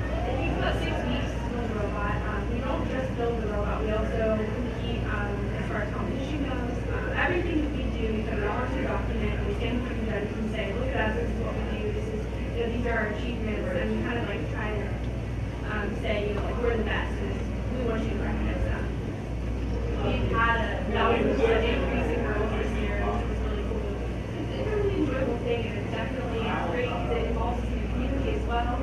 It takes about 6 weeks to build a robot. We don't just build the robot, we also compete as far as competition goes. Everything that we do, we put it all into a document, we stand in front of the judges and say, look at us, this is what we do, this is, these are our achievements, and we kind of like try to say, like, we're the best, and we want you to recognize that. We've had a increase in girls this year, which was really cool. It's a really enjoyable thing, and it's definitely great because it involves the community as well.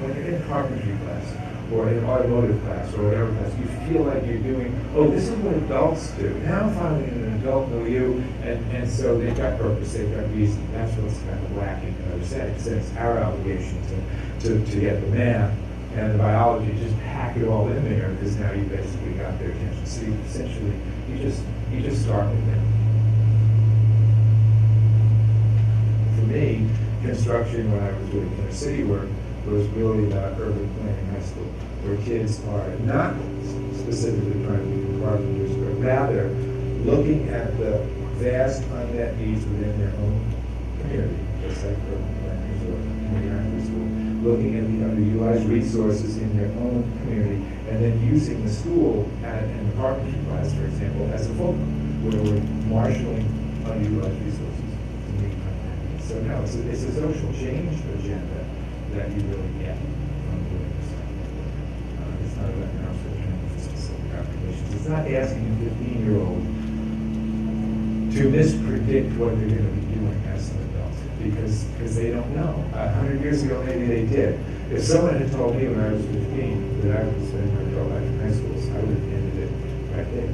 When you're in carpentry class, or in automotive class, or whatever class, you feel like you're doing, oh, this is what adults do. Now I'm finally in an adult milieu, and so they've got purpose, they've got reason. That's what's kind of lacking in other settings. And it's our obligation to get the math and the biology, just pack it all in there, because now you basically got their attention. So you essentially, you just start with them. For me, construction, when I was doing inner city work, was really about urban planning high school, where kids are not specifically trying to become carpenters, but rather looking at the vast unmet needs within their own community, just like urban planners or community high school, looking at the underutilized resources in their own community, and then using the school in the carpentry class, for example, as a fulcrum, where we're marshaling underutilized resources to meet unmet needs. So no, it's a social change agenda that you really get from doing this. It's not about now for specific applications. It's not asking a 15-year-old to mispredict what they're going to be doing as an adult, because they don't know. 100 years ago, maybe they did. If someone had told me when I was 15 that I would spend my adult life in high schools, I would have ended it right there.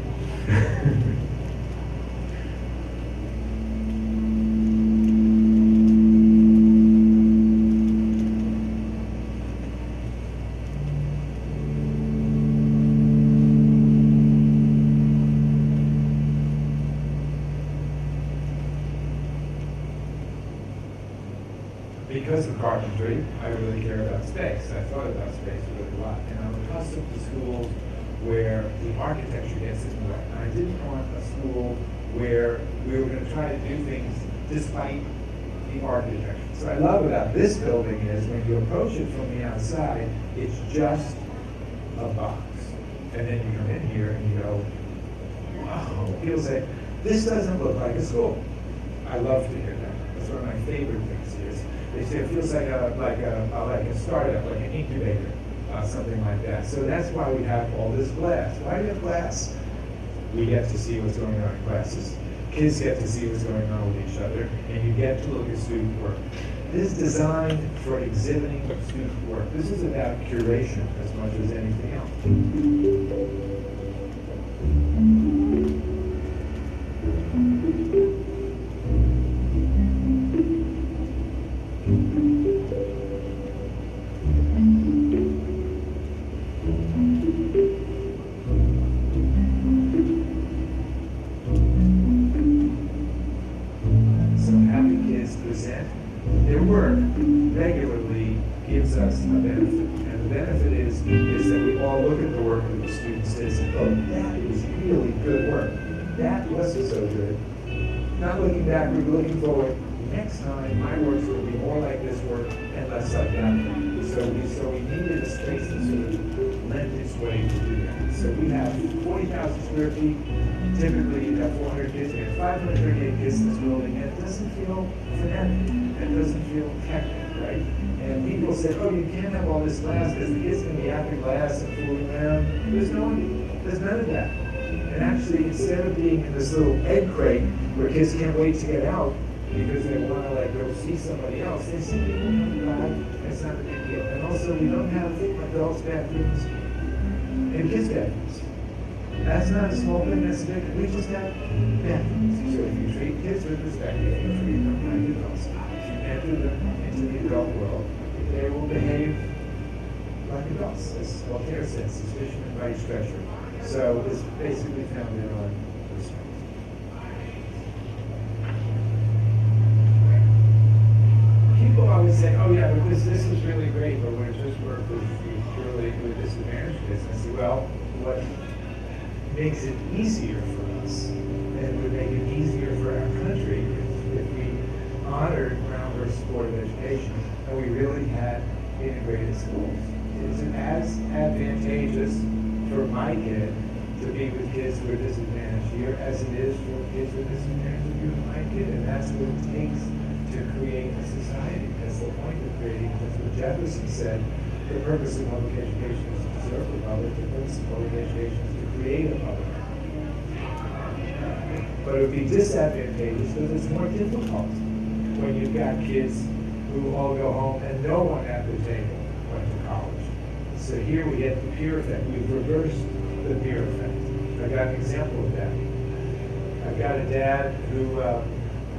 Because of carpentry, I really care about space. I thought about space really a lot. And I'm accustomed to schools where the architecture gets in the way. And I didn't want a school where we were going to try to do things despite the architecture. So what I love about this building is when you approach it from the outside, it's just a box. And then you come in here and you go, wow. People say, this doesn't look like a school. I love to hear that. That's one of my favorite things here. They say it feels like a startup, like an incubator, something like that. So that's why we have all this glass. Why do we have glass? We get to see what's going on in classes. Kids get to see what's going on with each other, and you get to look at student work. This is designed for exhibiting student work. This is about curation as much as anything else. Their work regularly gives us a benefit. And the benefit is that we all look at the work that the student says, oh, that is really good work. That wasn't so good. Not looking backward, looking forward. Next time, my work's going to be more like this work and less like that. So we needed a space that sort of lent its way to do that. So we have 40,000 square feet. Typically, you have 400 kids. We have 538 kids in this building, and it doesn't feel frenetic. It doesn't feel hectic, right? And people say, oh, you can't have all this glass because the kids can be after glass and fooling around. There's none of that. And actually, instead of being in this little egg crate where kids can't wait to get out because they want to go see somebody else, they simply come by. It's not a big deal. And also, we don't have adults' bathrooms and kids' bathrooms. That's not a small thing, that's a big thing. We just have bathrooms. So if you treat kids with respect, if you treat them like adults, if you enter them into the adult world, they will behave like adults. As Voltaire said, suspicion invites treachery. So it's basically founded on respect. People always say, oh yeah, but this is really great, but we're just work with purely with disadvantaged kids. I say, well, what makes it easier for us and would make it easier for our country if we honored groundwork supportive education and we really had integrated schools. Is it as advantageous for my kid to be with kids who are disadvantaged here as it is for kids who are disadvantaged to be with my kid? And that's what it takes to create a society. That's the point of creating. That's what Jefferson said. The purpose of public education is to preserve the public. The purpose of public education is to create a public. But it would be disadvantageous because it's more difficult when you've got kids who all go home and no one at the table went to college. So here we get the peer effect. We've reversed the peer effect. I got an example of that. I've got a dad who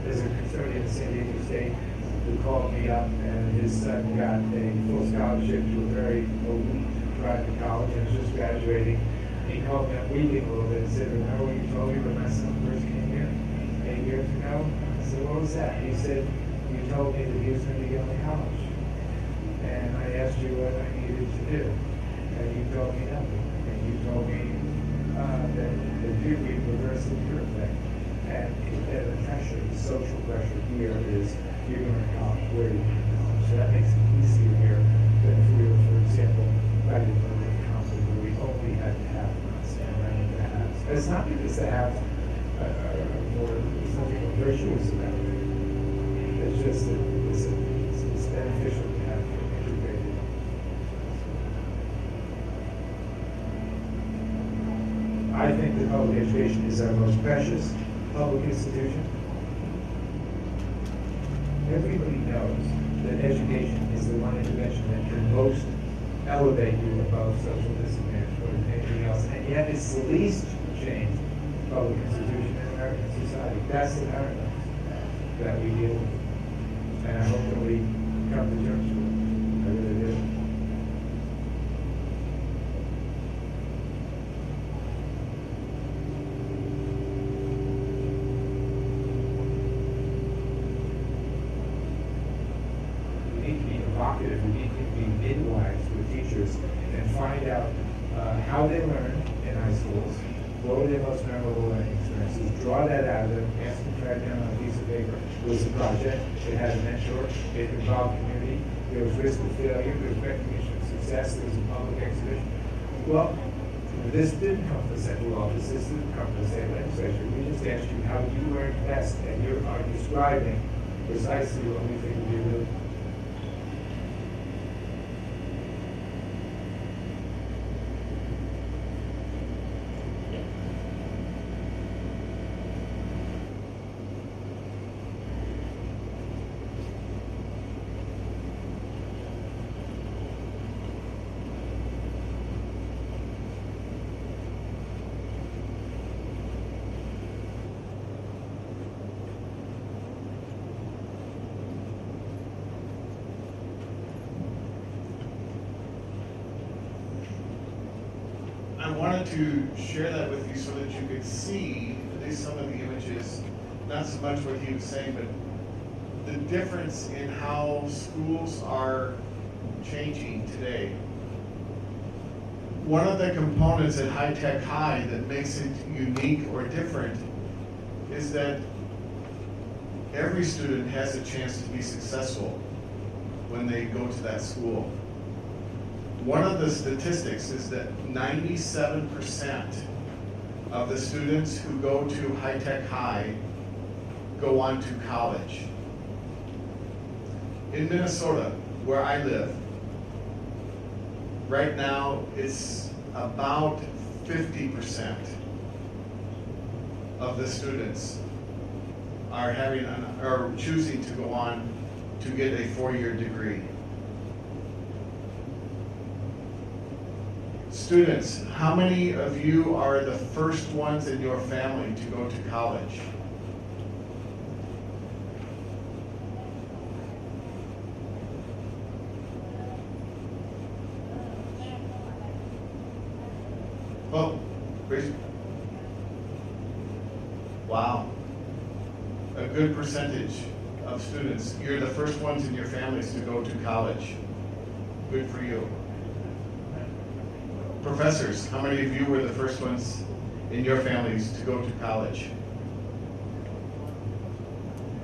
is a custodian in San Diego State who called me up, and his son got a full scholarship to a very elite private college and was just graduating. He called me up weeping a little bit and said, remember when you told me when my son first came here 8 years ago? I said, what was that? He said, you told me that he was going to be going to college. And I asked you what I needed to do. And you told me nothing. And you told me that we reverse the peer effect. And the pressure, the social pressure here is you're going to college, where do you go to college? So that makes it easier here than if we were, for example, back in the council where we only had to have us and then the haves. And it's not because the haves there's nothing virtuous about it. It's just that it's beneficial to have integrated. I think that public education is our most precious public institution. Everybody knows that education is the one intervention that can most elevate you above social disadvantage or anything else, and yet it's the least changed public institution in American society. That's the paradox that we deal with. And I hope that we come to terms with it. I really do. We need to be evocative. We need to be midwives with teachers and find out how they learn in high schools. What were their most memorable learning experiences? Draw that out of them, ask them to write down on a piece of paper. It was a project, it had a mentor, it involved community, there was risk of failure, there was recognition of success, there was a public exhibition. Well, this didn't come from the central office, this didn't come from the state legislature. We just asked you how you learned best, and you are describing precisely what we think would be really. I wanted to share that with you so that you could see at least some of the images, not so much what he was saying, but the difference in how schools are changing today. One of the components at High Tech High that makes it unique or different is that every student has a chance to be successful when they go to that school. One of the statistics is that 97% of the students who go to High Tech High go on to college. In Minnesota, where I live, right now it's about 50% of the students are choosing to go on to get a 4-year degree. Students, how many of you are the first ones in your family to go to college? Well, Wow. A good percentage of students, you're the first ones in your families to go to college. Good for you. Professors, how many of you were the first ones in your families to go to college?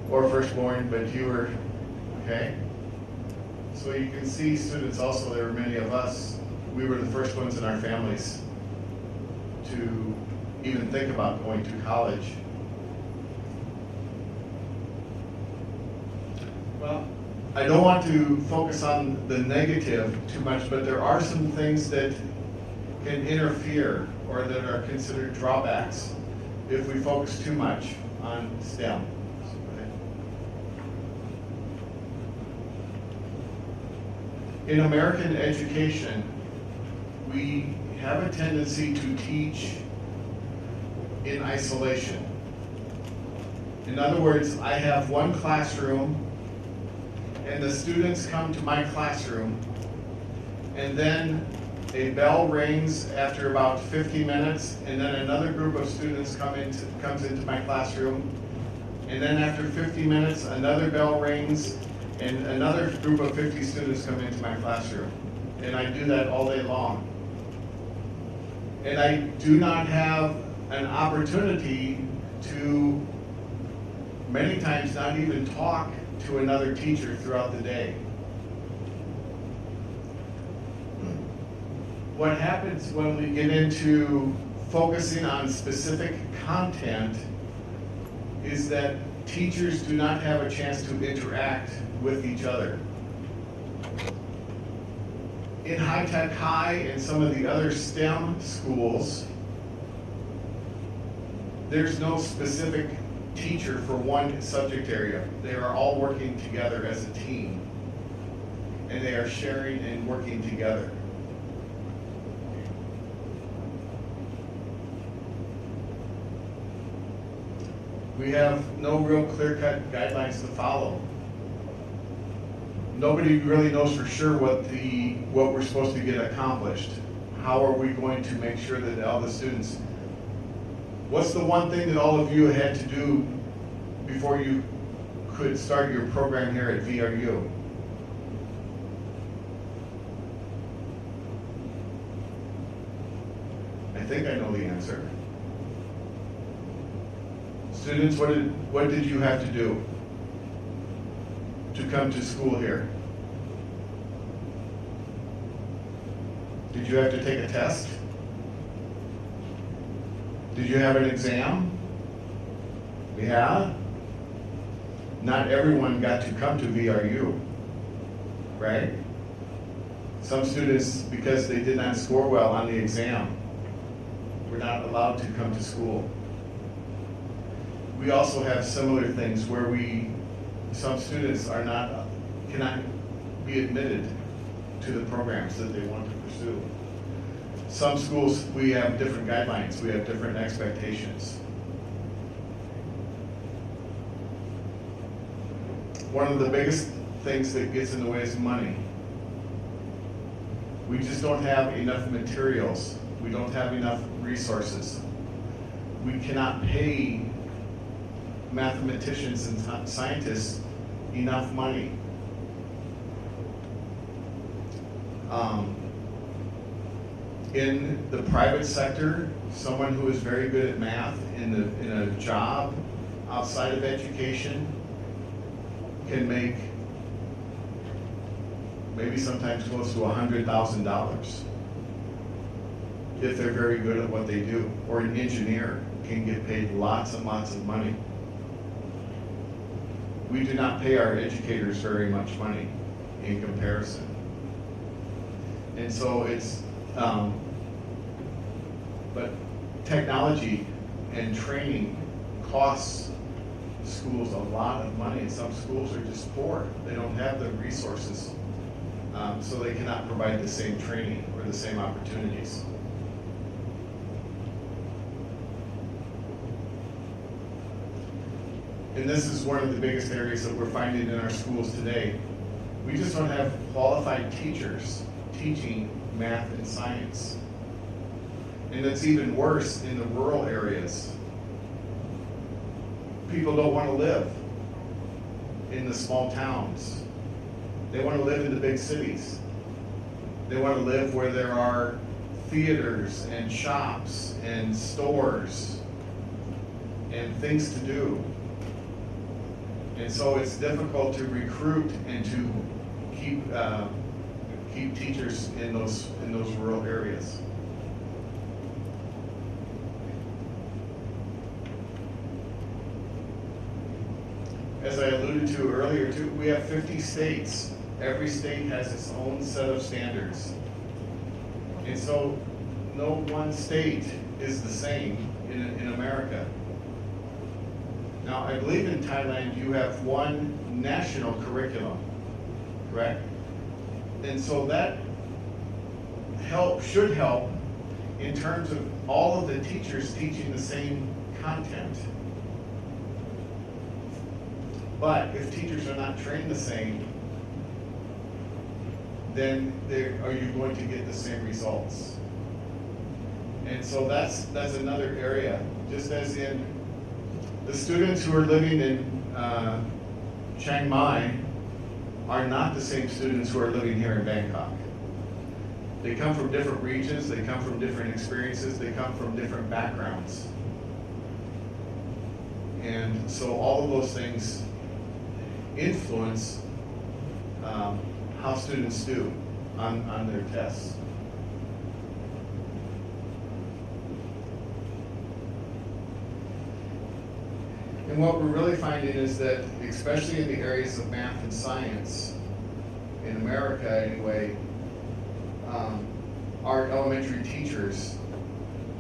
Or firstborn, but you were, okay? So you can see, students also, there were many of us, we were the first ones in our families to even think about going to college. Well, I don't want to focus on the negative too much, but there are some things that can interfere or that are considered drawbacks if we focus too much on STEM. In American education, we have a tendency to teach in isolation. In other words, I have one classroom and the students come to my classroom, and then a bell rings after about 50 minutes, and then another group of students comes into my classroom, and then after 50 minutes, another bell rings, and another group of 50 students come into my classroom. And I do that all day long. And I do not have an opportunity to, many times, not even talk to another teacher throughout the day. What happens when we get into focusing on specific content is that teachers do not have a chance to interact with each other. In High Tech High and some of the other STEM schools, there's no specific teacher for one subject area. They are all working together as a team, and they are sharing and working together. We have no real clear-cut guidelines to follow. Nobody really knows for sure what we're supposed to get accomplished. How are we going to make sure that all the students, what's the one thing that all of you had to do before you could start your program here at VRU? I think I know the answer. Students, what did you have to do to come to school here? Did you have to take a test? Did you have an exam? Yeah? Not everyone got to come to VRU, right? Some students, because they did not score well on the exam, were not allowed to come to school. We also have similar things where some students cannot be admitted to the programs that they want to pursue. Some schools, we have different guidelines, we have different expectations. One of the biggest things that gets in the way is money. We just don't have enough materials. We don't have enough resources. We cannot pay mathematicians and scientists enough money. In the private sector, someone who is very good at math in a job outside of education can make maybe sometimes close to $100,000 if they're very good at what they do. Or an engineer can get paid lots and lots of money. We do not pay our educators very much money in comparison. And so it's, but technology and training costs schools a lot of money, and some schools are just poor. They don't have the resources, so they cannot provide the same training or the same opportunities. And this is one of the biggest areas that we're finding in our schools today. We just don't have qualified teachers teaching math and science. And it's even worse in the rural areas. people don't want to live in the small towns. They want to live in the big cities. They want to live where there are theaters and shops and stores and things to do. And so it's difficult to recruit and to keep teachers in those rural areas. As I alluded to earlier too, we have 50 states. Every state has its own set of standards. And so no one state is the same in America. Now, I believe in Thailand you have one national curriculum, correct? And so that should help in terms of all of the teachers teaching the same content. But if teachers are not trained the same, then are you going to get the same results? And so that's another area. Just as in the students who are living in Chiang Mai are not the same students who are living here in Bangkok. They come from different regions, they come from different experiences, they come from different backgrounds. And so all of those things influence how students do on their tests. And what we're really finding is that, especially in the areas of math and science, in America anyway, our elementary teachers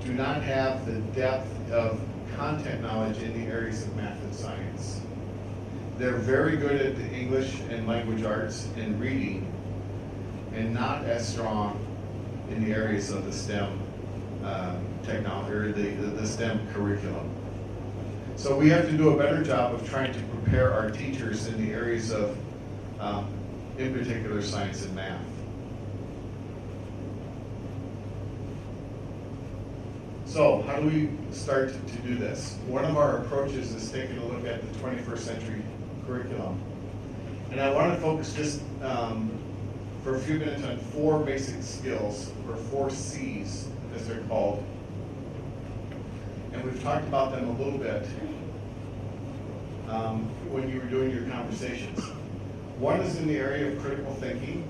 do not have the depth of content knowledge in the areas of math and science. They're very good at the English and language arts and reading, and not as strong in the areas of the STEM technology, or the STEM curriculum. So we have to do a better job of trying to prepare our teachers in the areas of, in particular, science and math. So how do we start to do this? One of our approaches is taking a look at the 21st century curriculum. And I want to focus just for a few minutes on 4 basic skills, or 4 C's, as they're called. And we've talked about them a little bit when you were doing your conversations. One is in the area of critical thinking.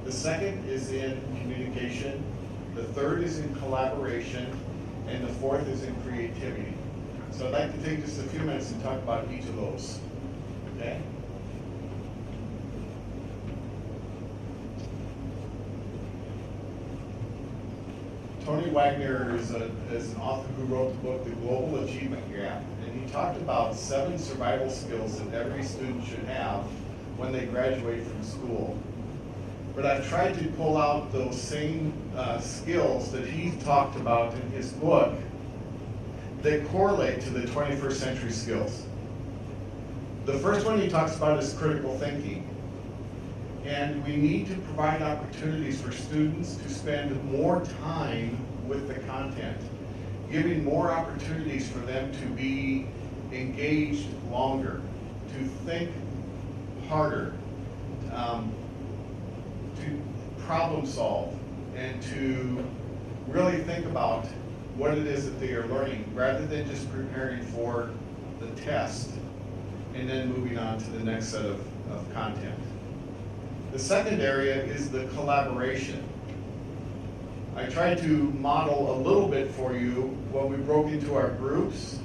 The second is in communication. The third is in collaboration. And the fourth is in creativity. So I'd like to take just a few minutes and talk about each of those. Okay? Tony Wagner is an author who wrote the book, The Global Achievement Gap, and he talked about 7 survival skills that every student should have when they graduate from school. But I've tried to pull out those same skills that he talked about in his book that correlate to the 21st century skills. The first one he talks about is critical thinking. And we need to provide opportunities for students to spend more time with the content, giving more opportunities for them to be engaged longer, to think harder, to problem solve, and to really think about what it is that they are learning, rather than just preparing for the test and then moving on to the next set of content. The second area is the collaboration. I tried to model a little bit for you when we broke into our groups,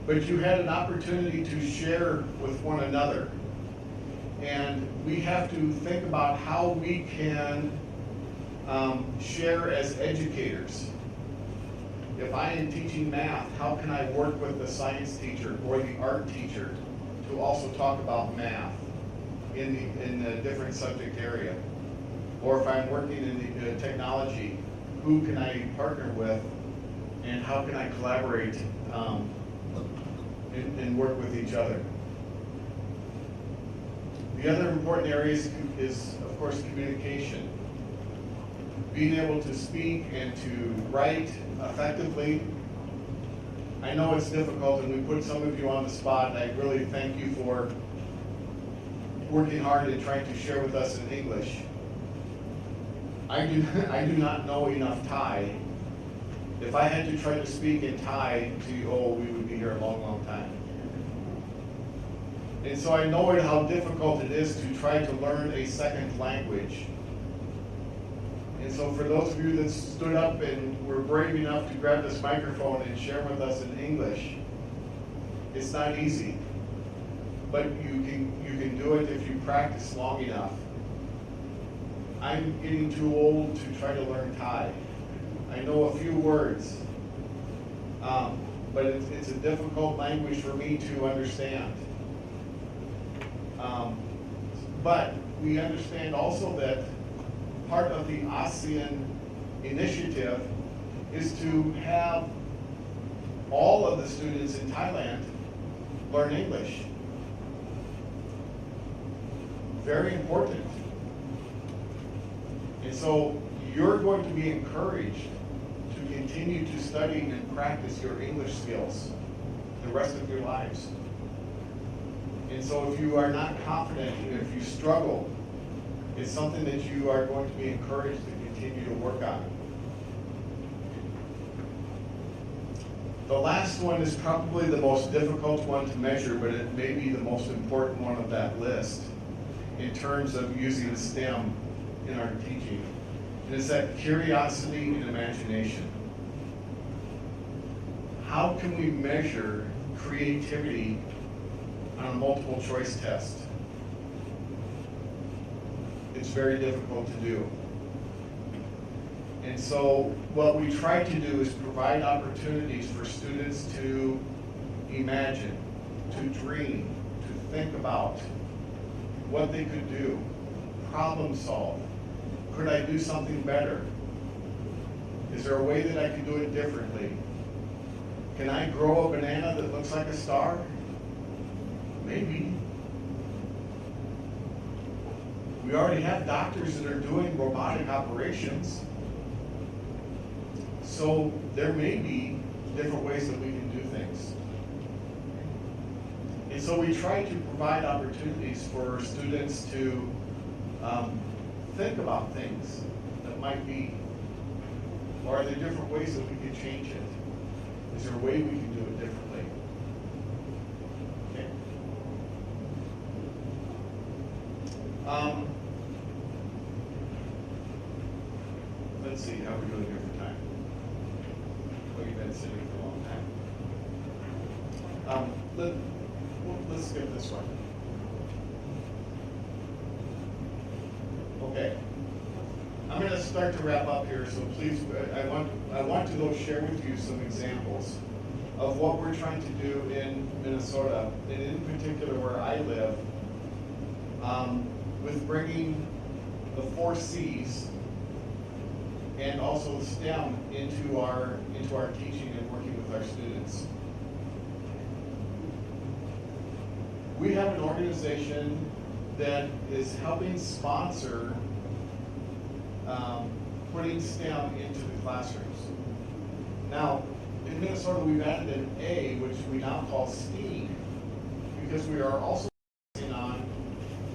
but you had an opportunity to share with one another. And we have to think about how we can share as educators. If I am teaching math, how can I work with the science teacher or the art teacher to also talk about math in the different subject area? Or if I'm working in the technology, who can I partner with, and how can I collaborate and work with each other? The other important area is, of course, communication. Being able to speak and to write effectively. I know it's difficult and we put some of you on the spot. I really thank you for working hard and trying to share with us in English. I do not know enough Thai. If I had to try to speak in Thai to you, we would be here a long, long time. And so I know how difficult it is to try to learn a second language. And so for those of you that stood up and were brave enough to grab this microphone and share with us in English, it's not easy. But you can do it if you practice long enough. I'm getting too old to try to learn Thai. I know a few words, but it's a difficult language for me to understand. But we understand also that part of the ASEAN initiative is to have all of the students in Thailand learn English. Very important. And so you're going to be encouraged to continue to study and practice your English skills the rest of your lives. And so if you are not confident, if you struggle, it's something that you are going to be encouraged to continue to work on. The last one is probably the most difficult one to measure, but it may be the most important one of that list in terms of using STEM in our teaching. And it's that curiosity and imagination. How can we measure creativity on a multiple choice test? It's very difficult to do. And so what we try to do is provide opportunities for students to imagine, to dream, to think about what they could do, problem solve. Could I do something better? Is there a way that I could do it differently? Can I grow a banana that looks like a star? Maybe. We already have doctors that are doing robotic operations. So there may be different ways that we can do things. And so we try to provide opportunities for students to think about things that might be, or are there different ways that we can change it? Is there a way we can do it differently? Okay. Let's see, how are we doing here for time? Well, you've been sitting for a long time. Let's skip this one. Okay. I'm going to start to wrap up here, so please, I want to go share with you some examples of what we're trying to do in Minnesota, and in particular where I live, with bringing the 4 C's and also STEM into our teaching and working with our students. We have an organization that is helping sponsor putting STEM into the classrooms. Now, in Minnesota, we've added an A, which we now call STEAM, because we are also focusing on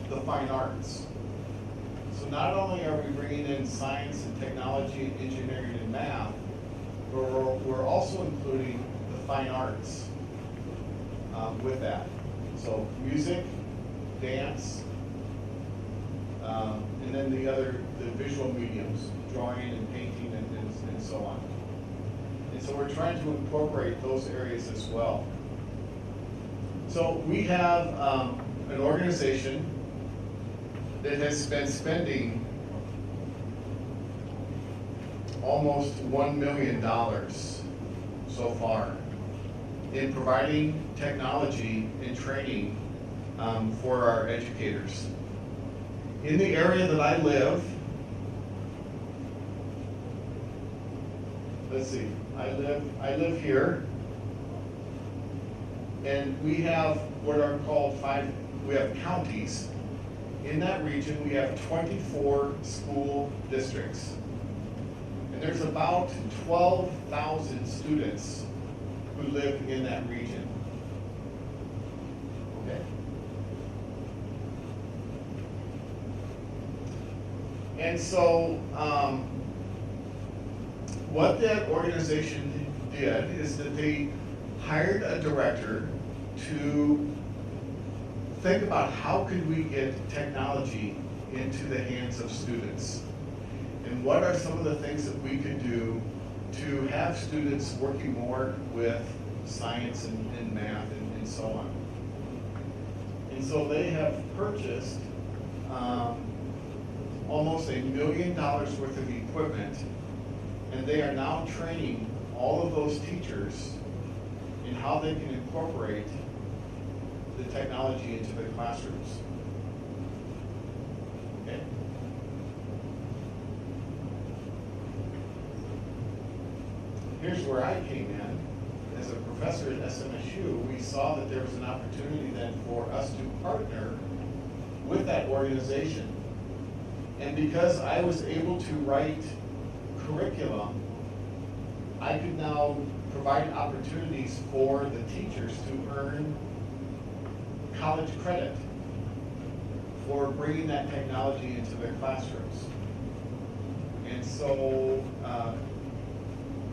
the fine arts. So not only are we bringing in science and technology, engineering, and math, but we're also including the fine arts with that. So music, dance, and then the visual mediums, drawing and painting and so on. And so we're trying to incorporate those areas as well. So we have an organization that has been spending almost $1 million so far in providing technology and training for our educators. In the area that I live, let's see, I live here, and we have what are called we have counties. In that region, we have 24 school districts. And there's about 12,000 students who live in that region. Okay? And so, what that organization did is that they hired a director to think about how could we get technology into the hands of students, and what are some of the things that we could do to have students working more with science and math and so on. And so they have purchased almost $1 million worth of equipment, and they are now training all of those teachers in how they can incorporate the technology into their classrooms. Okay? Here's where I came in. As a professor at SMSU, we saw that there was an opportunity then for us to partner with that organization. And because I was able to write curriculum, I could now provide opportunities for the teachers to earn college credit for bringing that technology into their classrooms. And so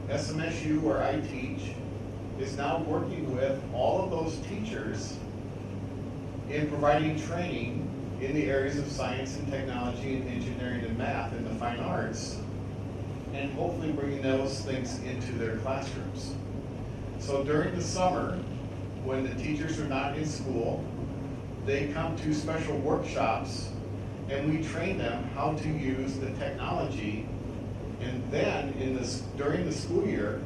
SMSU, where I teach, is now working with all of those teachers in providing training in the areas of science and technology and engineering and math and the fine arts, and hopefully bringing those things into their classrooms. So during the summer, when the teachers are not in school, they come to special workshops and we train them how to use the technology. And then during the school year,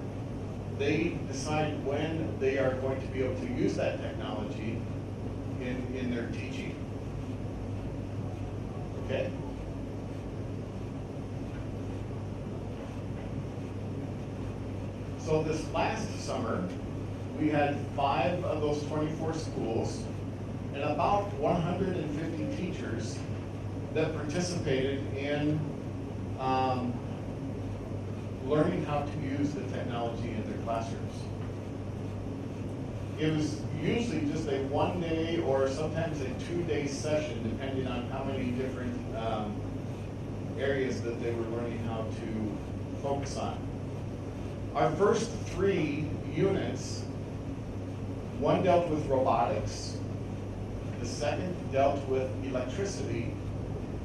they decide when they are going to be able to use that technology in their teaching. Okay? So this last summer, we had 5 of those 24 schools and about 150 teachers that participated in learning how to use the technology in their classrooms. It was usually just a 1-day or sometimes a 2-day session, depending on how many different areas that they were learning how to focus on. Our first 3 units, one dealt with robotics, the second dealt with electricity,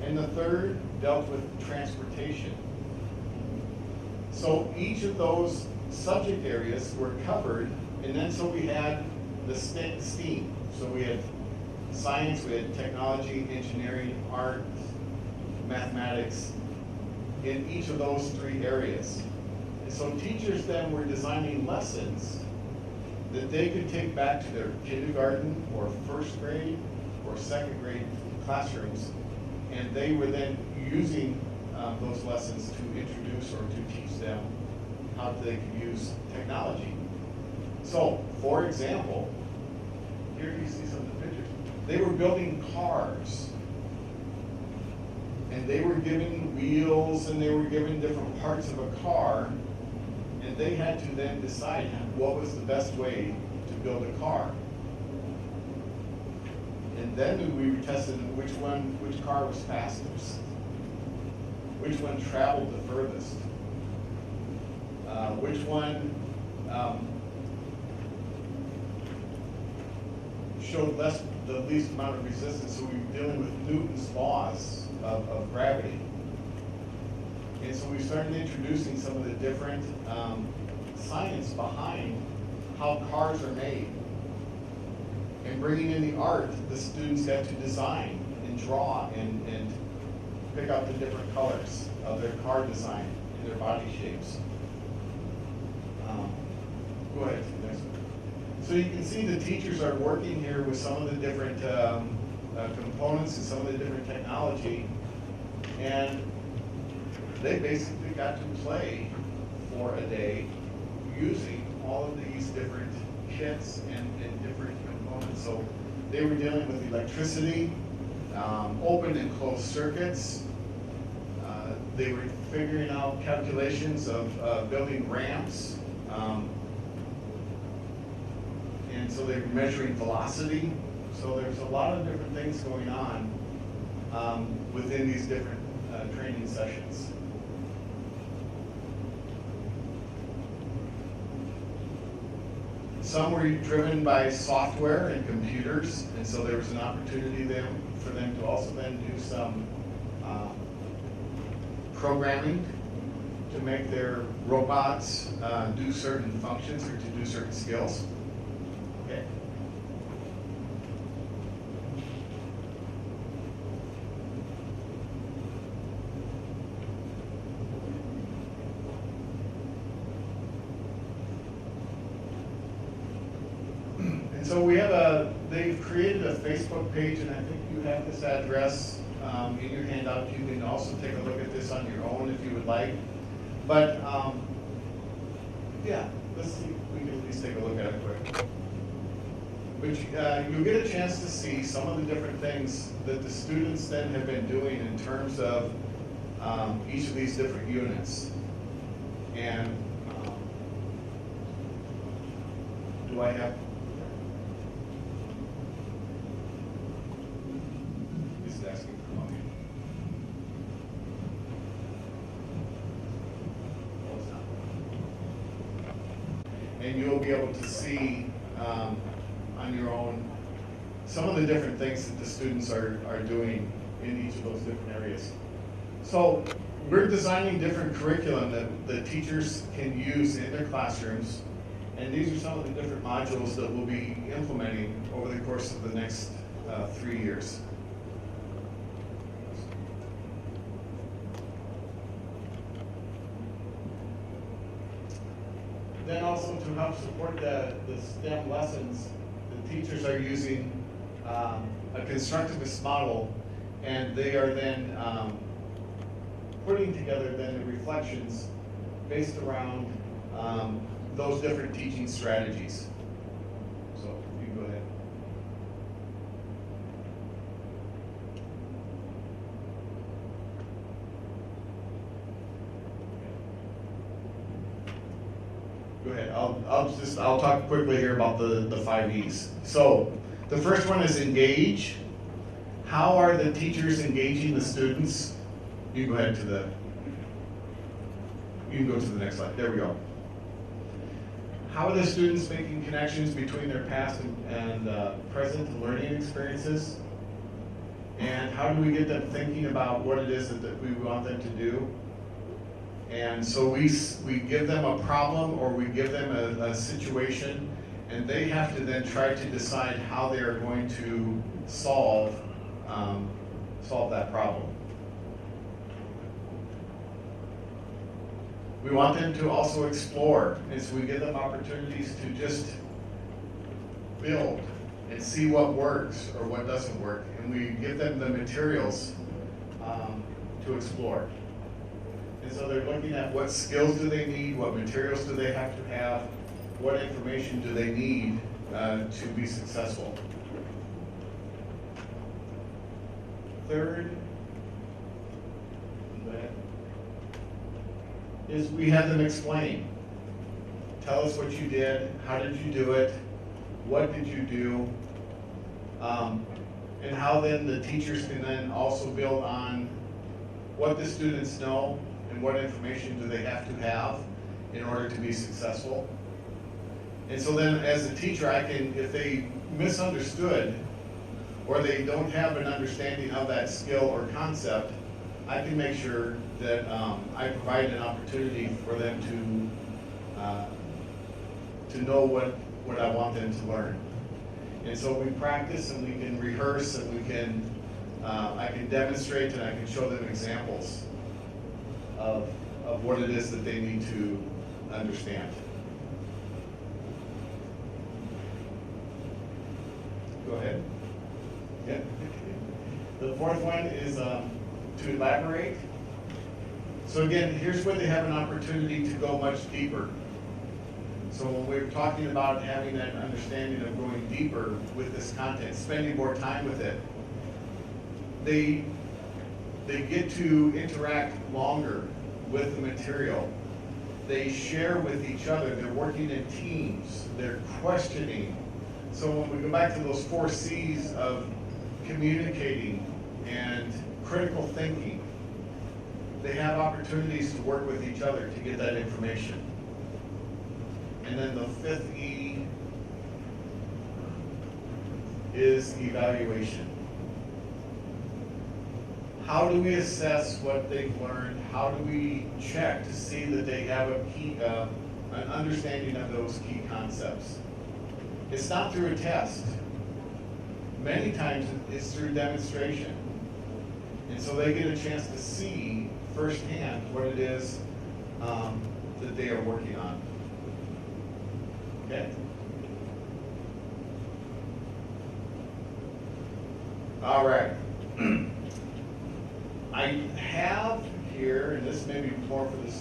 and the third dealt with transportation. So each of those subject areas were covered, and then so we had the STEAM. So we had science, we had technology, engineering, art, mathematics, in each of those 3 areas. And so teachers then were designing lessons that they could take back to their kindergarten or 1st grade or 2nd grade classrooms, and they were then using those lessons to introduce or to teach them how they could use technology. So, for example, here you see some of the pictures. They were building cars, and they were given wheels and they were given different parts of a car, and they had to then decide what was the best way to build a car. And then we tested which car was fastest, which one traveled the furthest, which one showed the least amount of resistance. So we were dealing with Newton's laws of gravity. And so we started introducing some of the different science behind how cars are made. And bringing in the art, the students got to design and draw and pick out the different colors of their car design and their body shapes. Go ahead, next one. So you can see the teachers are working here with some of the different components and some of the different technology, and they basically got to play for a day using all of these different kits and different components. So they were dealing with electricity, open and closed circuits. They were figuring out calculations of building ramps. and so they're measuring velocity. So there's a lot of different things going on within these different training sessions. Some were driven by software and computers, and so there was an opportunity then for them to also then do some programming to make their robots do certain functions or to do certain skills. Okay. So we have they've created a Facebook page, and I think you have this address in your handout. You can also take a look at this on your own if you would like. But yeah, let's see if we can at least take a look at it quick. But you'll get a chance to see some of the different things that the students then have been doing in terms of each of these different units. And do I have? Asking for money. And you'll be able to see on your own some of the different things that the students are doing in each of those different areas. So we're designing different curriculum that the teachers can use in their classrooms, and these are some of the different modules that we'll be implementing over the course of the next 3 years. Then also to help support the STEM lessons, the teachers are using a constructivist model, and they are then putting together then the reflections based around those different teaching strategies. So you go ahead. Go ahead. I'll talk quickly here about the 5 E's. So the first one is engage. How are the teachers engaging the students? You can go ahead to the. You can go to the next slide. There we go. How are the students making connections between their past and present learning experiences? And how do we get them thinking about what it is that we want them to do? And so we give them a problem, or we give them a situation, and they have to then try to decide how they are going to solve that problem. We want them to also explore, and so we give them opportunities to just build and see what works or what doesn't work, and we give them the materials to explore. And so they're looking at what skills do they need, what materials do they have to have, what information do they need to be successful. Third is we have them explain. Tell us what you did, how did you do it, what did you do, and how then the teachers can then also build on what the students know and what information do they have to have in order to be successful. And so then as a teacher, I can, if they misunderstood or they don't have an understanding of that skill or concept, I can make sure that I provide an opportunity for them to know what I want them to learn. And so we practice and we can rehearse and we can, I can demonstrate and I can show them examples of what it is that they need to understand. Go ahead. Yeah. The fourth one is to elaborate. So again, here's where they have an opportunity to go much deeper. So when we're talking about having that understanding of going deeper with this content, spending more time with it, they get to interact longer with the material. They share with each other. They're working in teams. They're questioning So when we go back to those 4 C's of communicating and critical thinking, they have opportunities to work with each other to get that information. And then the 5th E is evaluation. How do we assess what they've learned? How do we check to see that they have a key, an understanding of those key concepts? It's not through a test. Many times it's through demonstration. And so they get a chance to see firsthand what it is that they are working on. Okay? All right. I have here, and this may be more for the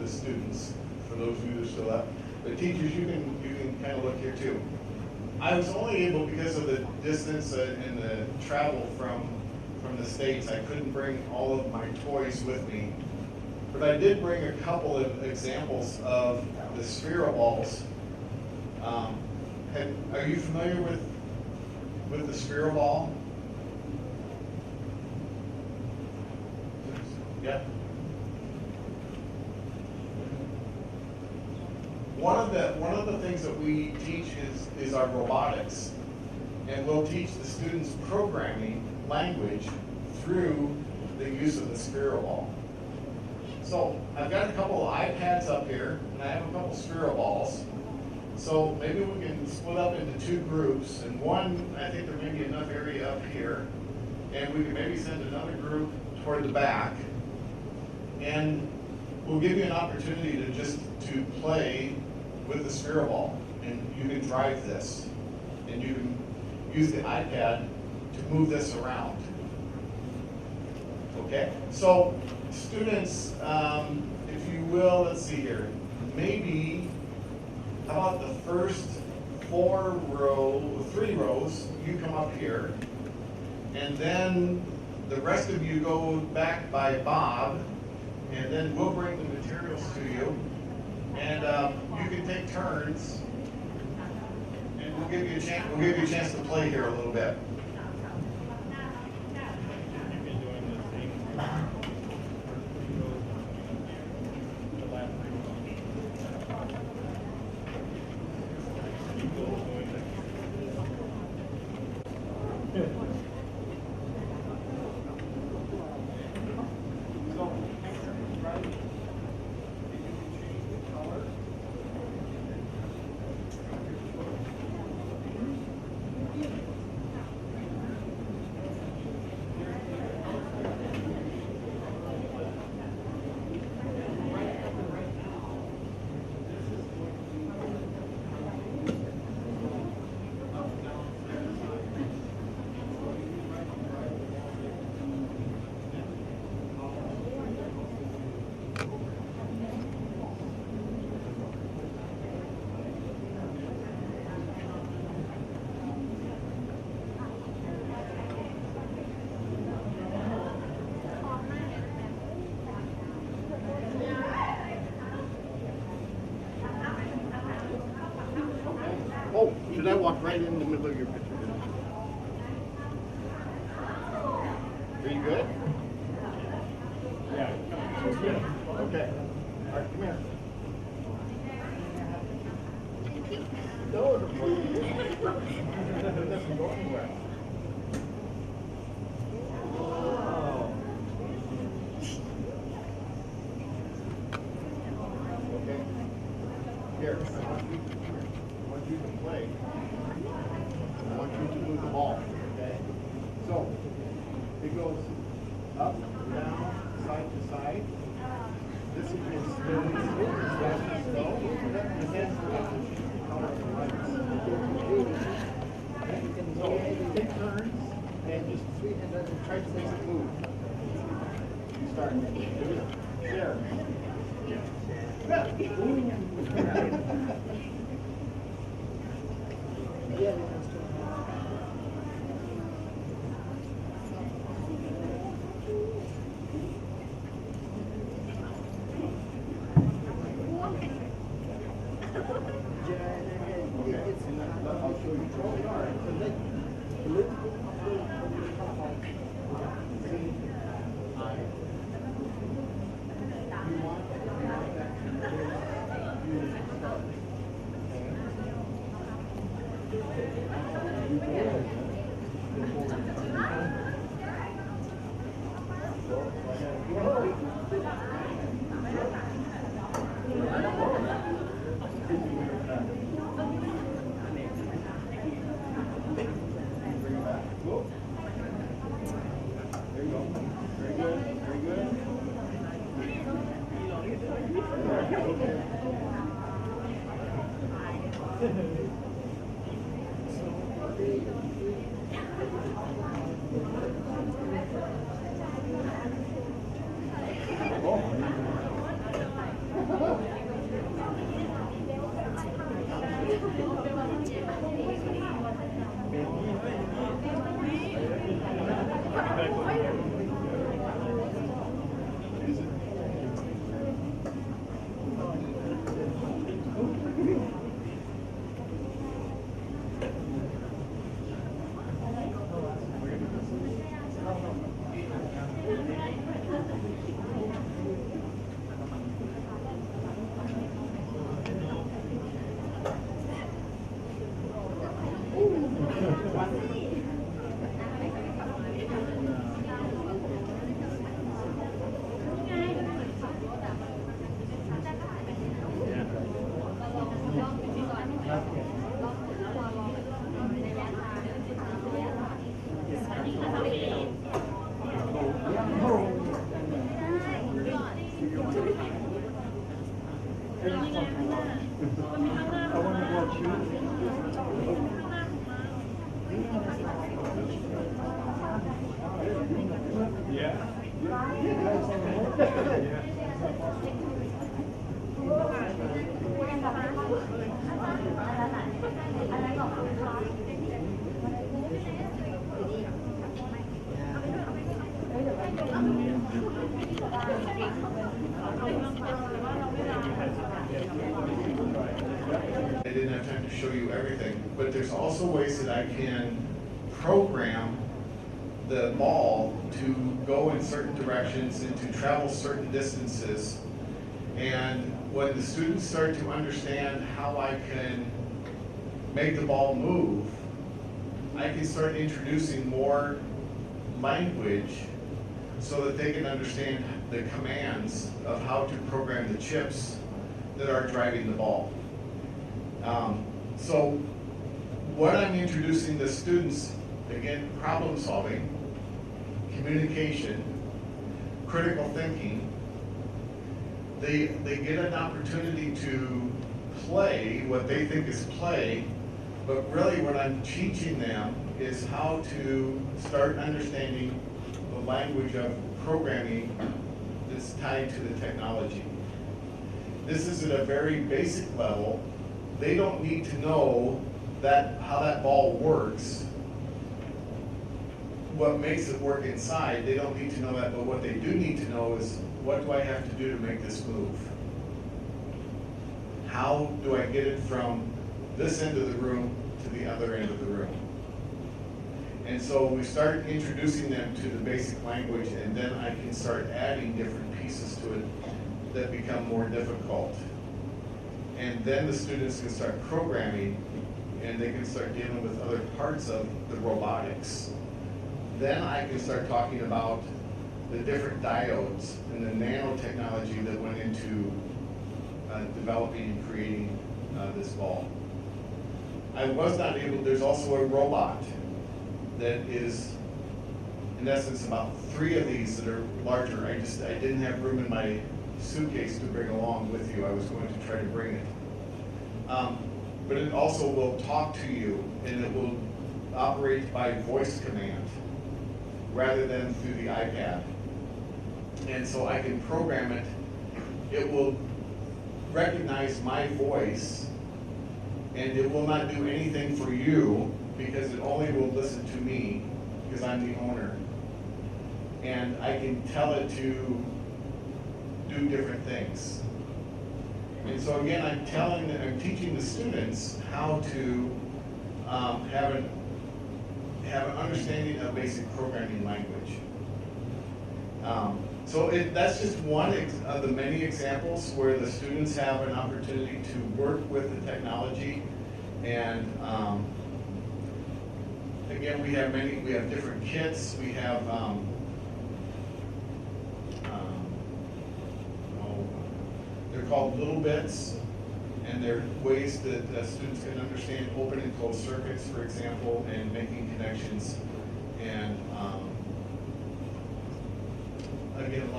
students, for those of you who are still up, but teachers, you can kind of look here too. I was only able, because of the distance and the travel from the States, I couldn't bring all of my toys with me. But I did bring a couple of examples of the sphero balls. Are you familiar with the sphero ball? Yeah. One of the things that we teach is our robotics, and we'll teach the students programming language through the use of the sphero ball. So I've got a couple of iPads up here, and I have a couple sphero balls. So maybe we can split up into 2 groups, and one, I think there may be enough area up here, and we can maybe send another group toward the back, and we'll give you an opportunity to play with the sphero ball, and you can drive this, and you can use the iPad to move this around. Okay, so students, if you will, let's see here, maybe, how about the first 3 rows, you come up here, and then the rest of you go back by Bob, and then we'll bring the materials to you, and you can take turns, and we'll give you a chance to play here a little bit. Oh, should I walk right in the middle of your picture? Are you good? Yeah. Okay. All right, come here. No, it doesn't go anywhere. Okay. Here, I want you to play. I want you to move the ball. Okay? So, it goes up, down, side to side. This is just slowly, slow. And then color of the lights. So, take turns and just try to make it move. You start. Share. I'll show you. I didn't have time to show you everything, but there's also ways that I can program the ball to go in certain directions and to travel certain distances. And when the students start to understand how I can make the ball move, I can start introducing more language so that they can understand the commands of how to program the chips that are driving the ball. So what I'm introducing the students, again, problem solving, communication, critical thinking. They get an opportunity to play what they think is play, but really what I'm teaching them is how to start understanding the language of programming that's tied to the technology. This is at a very basic level. They don't need to know how that ball works, what makes it work inside. They don't need to know that, but what they do need to know is, what do I have to do to make this move? How do I get it from this end of the room to the other end of the room? And so we start introducing them to the basic language, and then I can start adding different pieces to it that become more difficult. And then the students can start programming, and they can start dealing with other parts of the robotics. Then I can start talking about the different diodes and the nanotechnology that went into developing and creating this ball. I was not able, there's also a robot that is, in essence, about 3 of these that are larger. I didn't have room in my suitcase to bring along with you. I was going to try to bring it. But it also will talk to you, and it will operate by voice command rather than through the iPad. And so I can program it. It will recognize my voice, and it will not do anything for you because it only will listen to me because I'm the owner. And I can tell it to do different things. And so again, I'm teaching the students how to have an understanding of basic programming language. So that's just one of the many examples where the students have an opportunity to work with the technology. And again, we have different kits. We have they're called little bits, and they're ways that students can understand open and closed circuits, for example, and making connections. And again,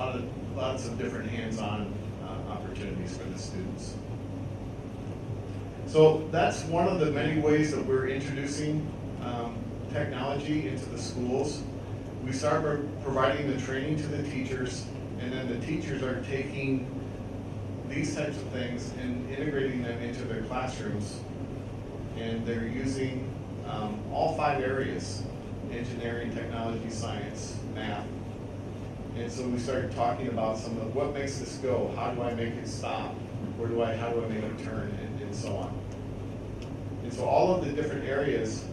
lots of different hands-on opportunities for the students. So that's one of the many ways that we're introducing technology into the schools. We start by providing the training to the teachers, and then the teachers are taking these types of things and integrating them into their classrooms. And they're using all 5 areas engineering, technology, science, math. And so we started talking about some of what makes this go, how do I make it stop, how do I make it turn, and so on. And so all of the different areas,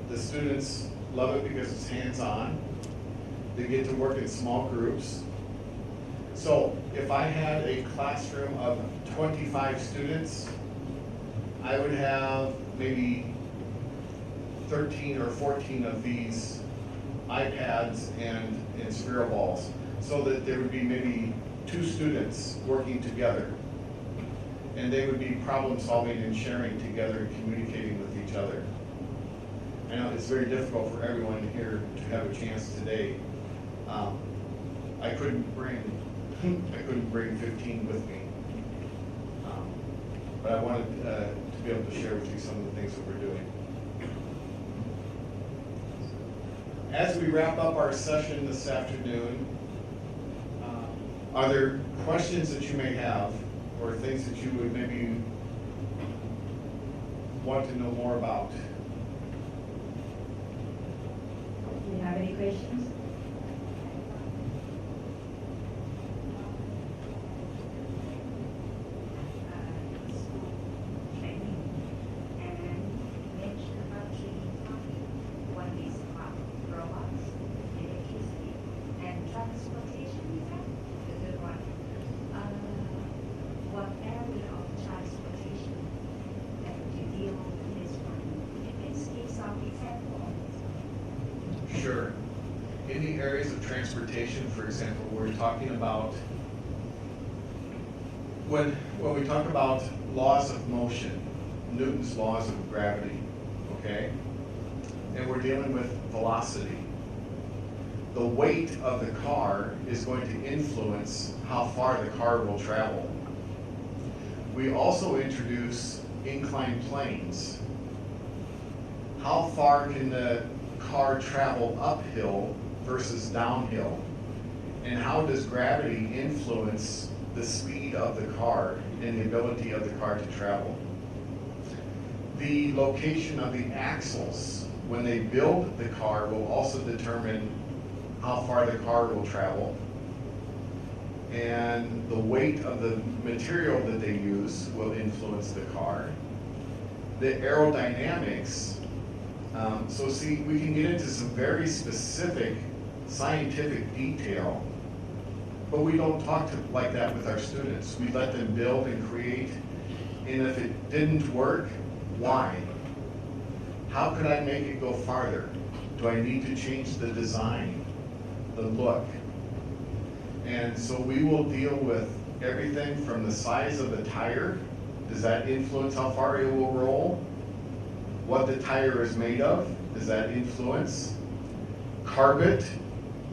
the students love it because it's hands-on. They get to work in small groups. So if I had a classroom of 25 students, I would have maybe 13 or 14 of these iPads and Sphero balls, so that there would be maybe 2 students working together. And they would be problem solving and sharing together and communicating with each other. I know it's very difficult for everyone here to have a chance today. I couldn't bring 15 with me. But I wanted to be able to share with you some of the things that we're doing. As we wrap up our session this afternoon, are there questions that you may have or things that you would maybe want to know more about? Do you have any questions? Sure. In the areas of transportation, for example, we're talking about, when we talk about laws of motion, Newton's laws of gravity, okay? And we're dealing with velocity. The weight of the car is going to influence how far the car will travel. We also introduce inclined planes. How far can the car travel uphill versus downhill? And how does gravity influence the speed of the car and the ability of the car to travel? The location of the axles when they build the car will also determine how far the car will travel. And the weight of the material that they use will influence the car. The aerodynamics, so see, we can get into some very specific scientific detail, but we don't talk like that with our students. We let them build and create, and if it didn't work, why? How could I make it go farther? Do I need to change the design, the look? And so we will deal with everything from the size of the tire. Does that influence how far it will roll? What the tire is made of, does that influence? Carpet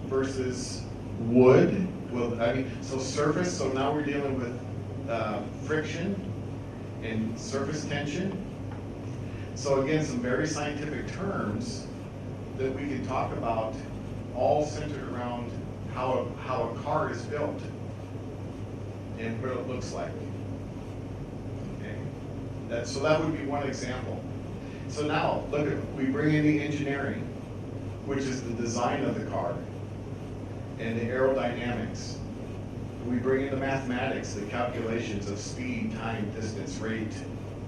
versus wood. Well, I mean, so surface, so now we're dealing with friction and surface tension. So again, some very scientific terms that we can talk about, all centered around how a car is built and what it looks like. Okay, so that would be one example. So now, look at, we bring in the engineering, which is the design of the car, and the aerodynamics. We bring in the mathematics, the calculations of speed, time, distance, rate,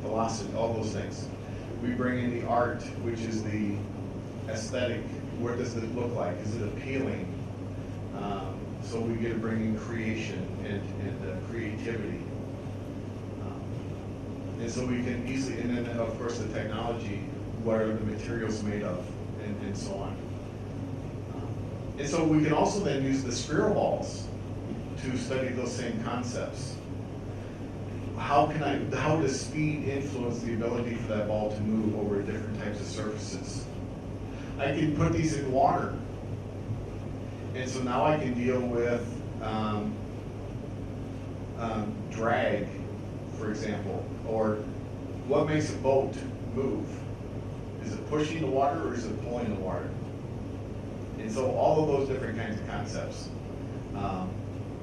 velocity, all those things. We bring in the art, which is the aesthetic. What does it look like? Is it appealing? So we get to bring in creation and creativity. And so we can easily, and then of course the technology, what are the materials made of, and so on. And so we can also then use the Sphero balls to study those same concepts. How does speed influence the ability for that ball to move over different types of surfaces? I can put these in water. And so now I can deal with drag, for example, or what makes a boat move? Is it pushing the water or is it pulling the water? And so all of those different kinds of concepts.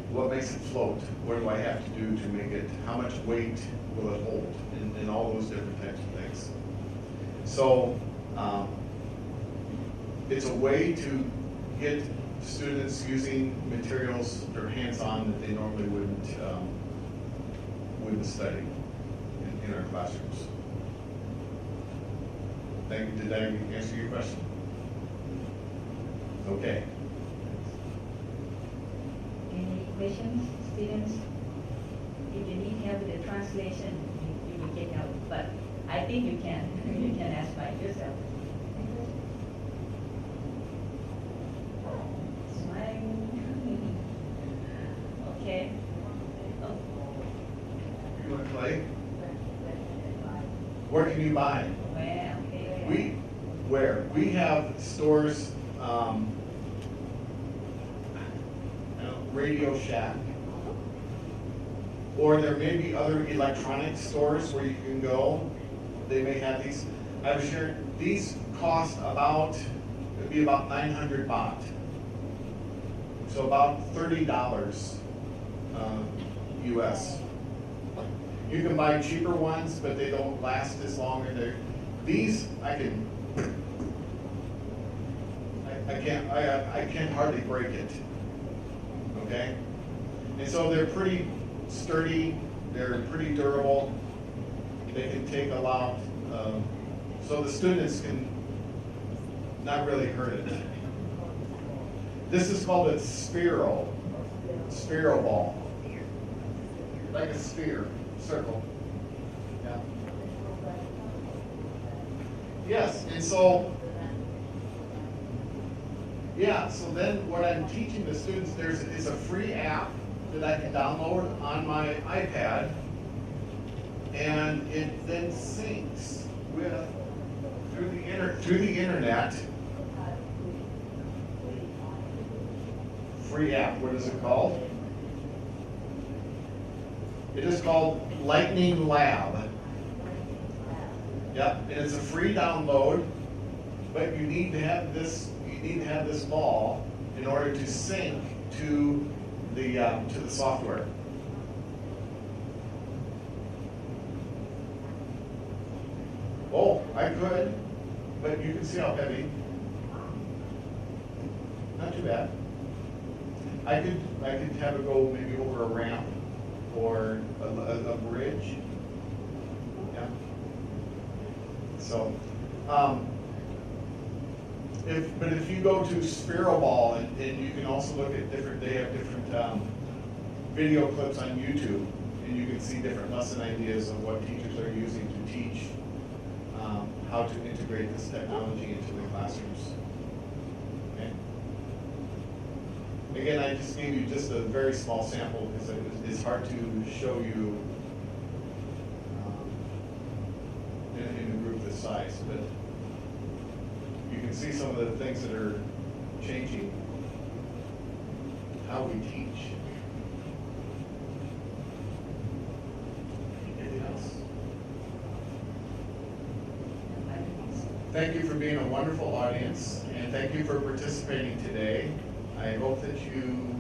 What makes it float? What do I have to do to make it, how much weight will it hold? And all those different types of things. So it's a way to get students using materials that are hands-on that they normally wouldn't study in our classrooms. Thank you. Did I answer your question? Okay. Any questions, students? If you need help with the translation, you will get help. But I think you can. You can ask by yourself. Smiling. Okay. Oh. You want to play? Where can you buy? We have stores, Radio Shack, or there may be other electronic stores where you can go. They may have these. I was sure these cost it'd be about 900 baht, so about $30 US. You can buy cheaper ones, but they don't last as long. These I can't hardly break it. Okay, and so they're pretty sturdy. They're pretty durable. They can take a lot, so the students can not really hurt it. This is called a spiral ball, like a sphere, circle. Yeah. Yes, and so. Yeah, so then what I'm teaching the students, is a free app that I can download on my iPad, and it then syncs through the internet. Free app, what is it called? It is called Lightning Lab. Yep, and it's a free download, but you need to have this ball in order to sync to the software. Oh, I could, but you can see how heavy. Not too bad. I could have it go maybe over a ramp or a bridge. Yeah. So. If you go to Spiral Ball, and you can also look at they have different video clips on YouTube, and you can see different lesson ideas of what teachers are using to teach how to integrate this technology into the classrooms. Okay. Again, I just gave you just a very small sample because it's hard to show you in a group this size, but you can see some of the things that are changing how we teach. Anything else? Thank you for being a wonderful audience, and thank you for participating today. I hope that you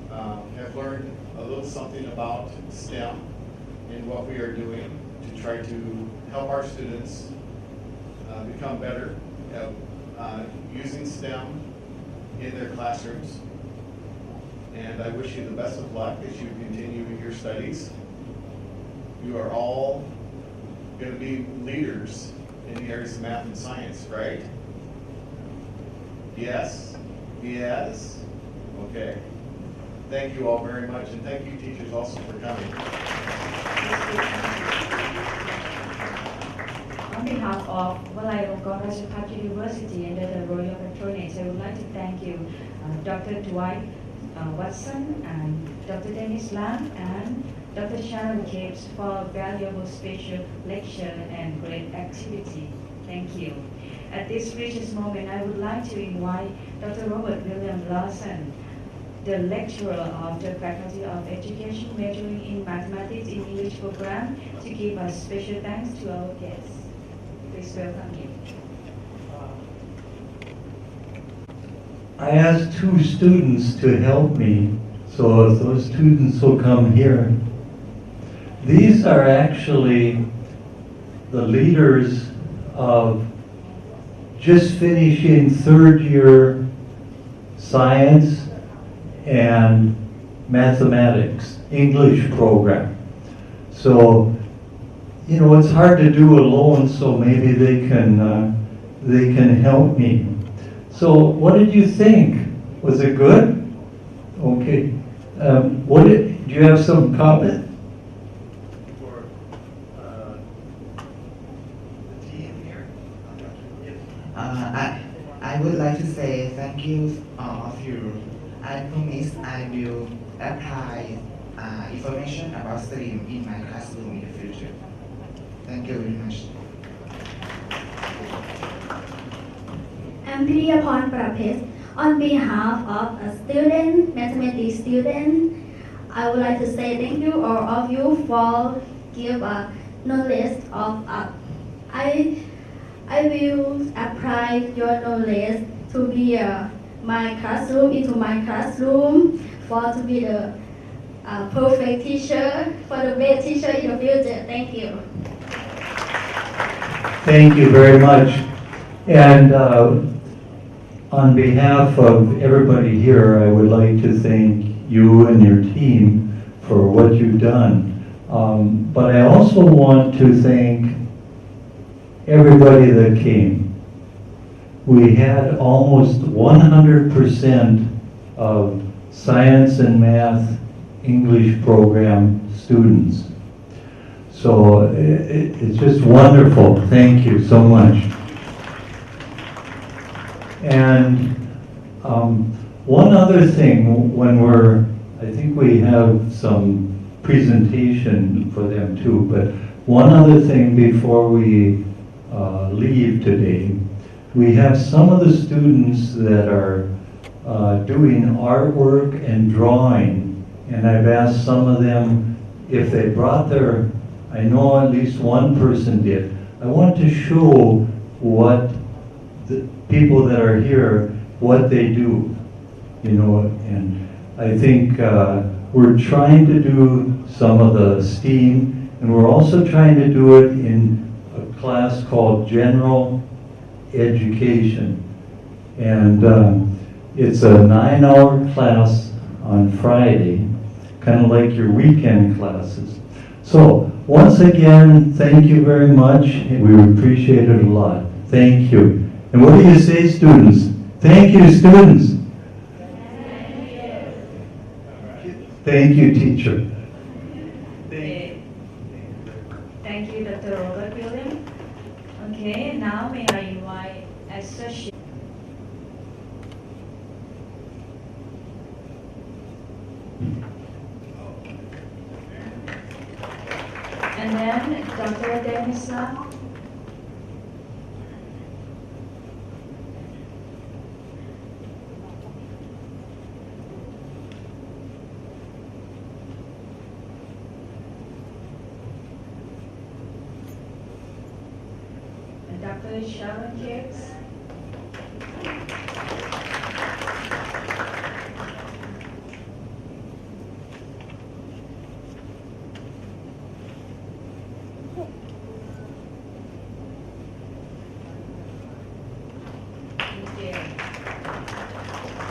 have learned a little something about STEM and what we are doing to try to help our students become better using STEM in their classrooms. And I wish you the best of luck as you continue your studies. You are all going to be leaders in the areas of math and science, right? Yes? Yes? Okay. Thank you all very much, and thank you teachers also for coming. On behalf of Walayongkorn Rajapat University and the Royal Patronates, I would like to thank you, Dr. Dwight Watson and Dr. Dennis Lam and Dr. Sharon Gibbs for a valuable special lecture and great activity. Thank you. At this precious moment, I would like to invite Dr. Robert William Lawson, the lecturer of the Faculty of Education majoring in Mathematics in English program, to give us special thanks to our guests. Please welcome him. I asked 2 students to help me, so if those students will come here. These are actually the leaders of just finishing third year science and mathematics, English program. So, you know, it's hard to do alone, so maybe they can help me. So what did you think? Was it good? Okay. Do you have some comment? For the team here? I would like to say thank you all of you. I promise I will apply information about STEAM in my classroom in the future. Thank you very much. I'm Priyapon Prapes. On behalf of a student, mathematics student, I would like to say thank you all of you for give a knowledge of us. I will apply your knowledge to be my classroom for to be the perfect teacher, for the best teacher in the future. Thank you. Thank you very much. And on behalf of everybody here, I would like to thank you and your team for what you've done. But I also want to thank everybody that came. We had almost 100% of science and math English program students. So it's just wonderful. Thank you so much. And one other thing, I think we have some presentation for them too, but one other thing before we leave today, we have some of the students that are doing artwork and drawing, and I've asked some of them if they brought I know at least one person did. I want to show what the people that are here, what they do, you know, and I think we're trying to do some of the STEAM, and we're also trying to do it in a class called General Education. And it's a 9-hour class on Friday, kind of like your weekend classes. So, once again, thank you very much. We appreciate it a lot. Thank you. And what do you say, students? Thank you, students. Thank you. Thank you, teacher. Thank you, Dr. Robert William. Okay, now may I invite Associate. And then Dr. Denisa. And Dr. Sharon Hicks.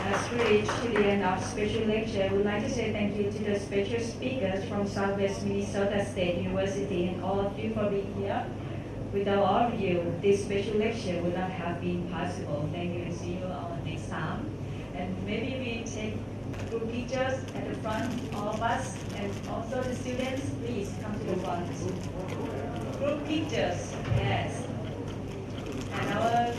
As we reach to the end of special lecture, I would like to say thank you to the special speakers from Southwest Minnesota State University and all of you for being here. Without all of you, this special lecture would not have been possible. Thank you and see you all next time. And maybe we take group pictures at the front, all of us, and also the students, please come to the front. Group pictures, yes. And our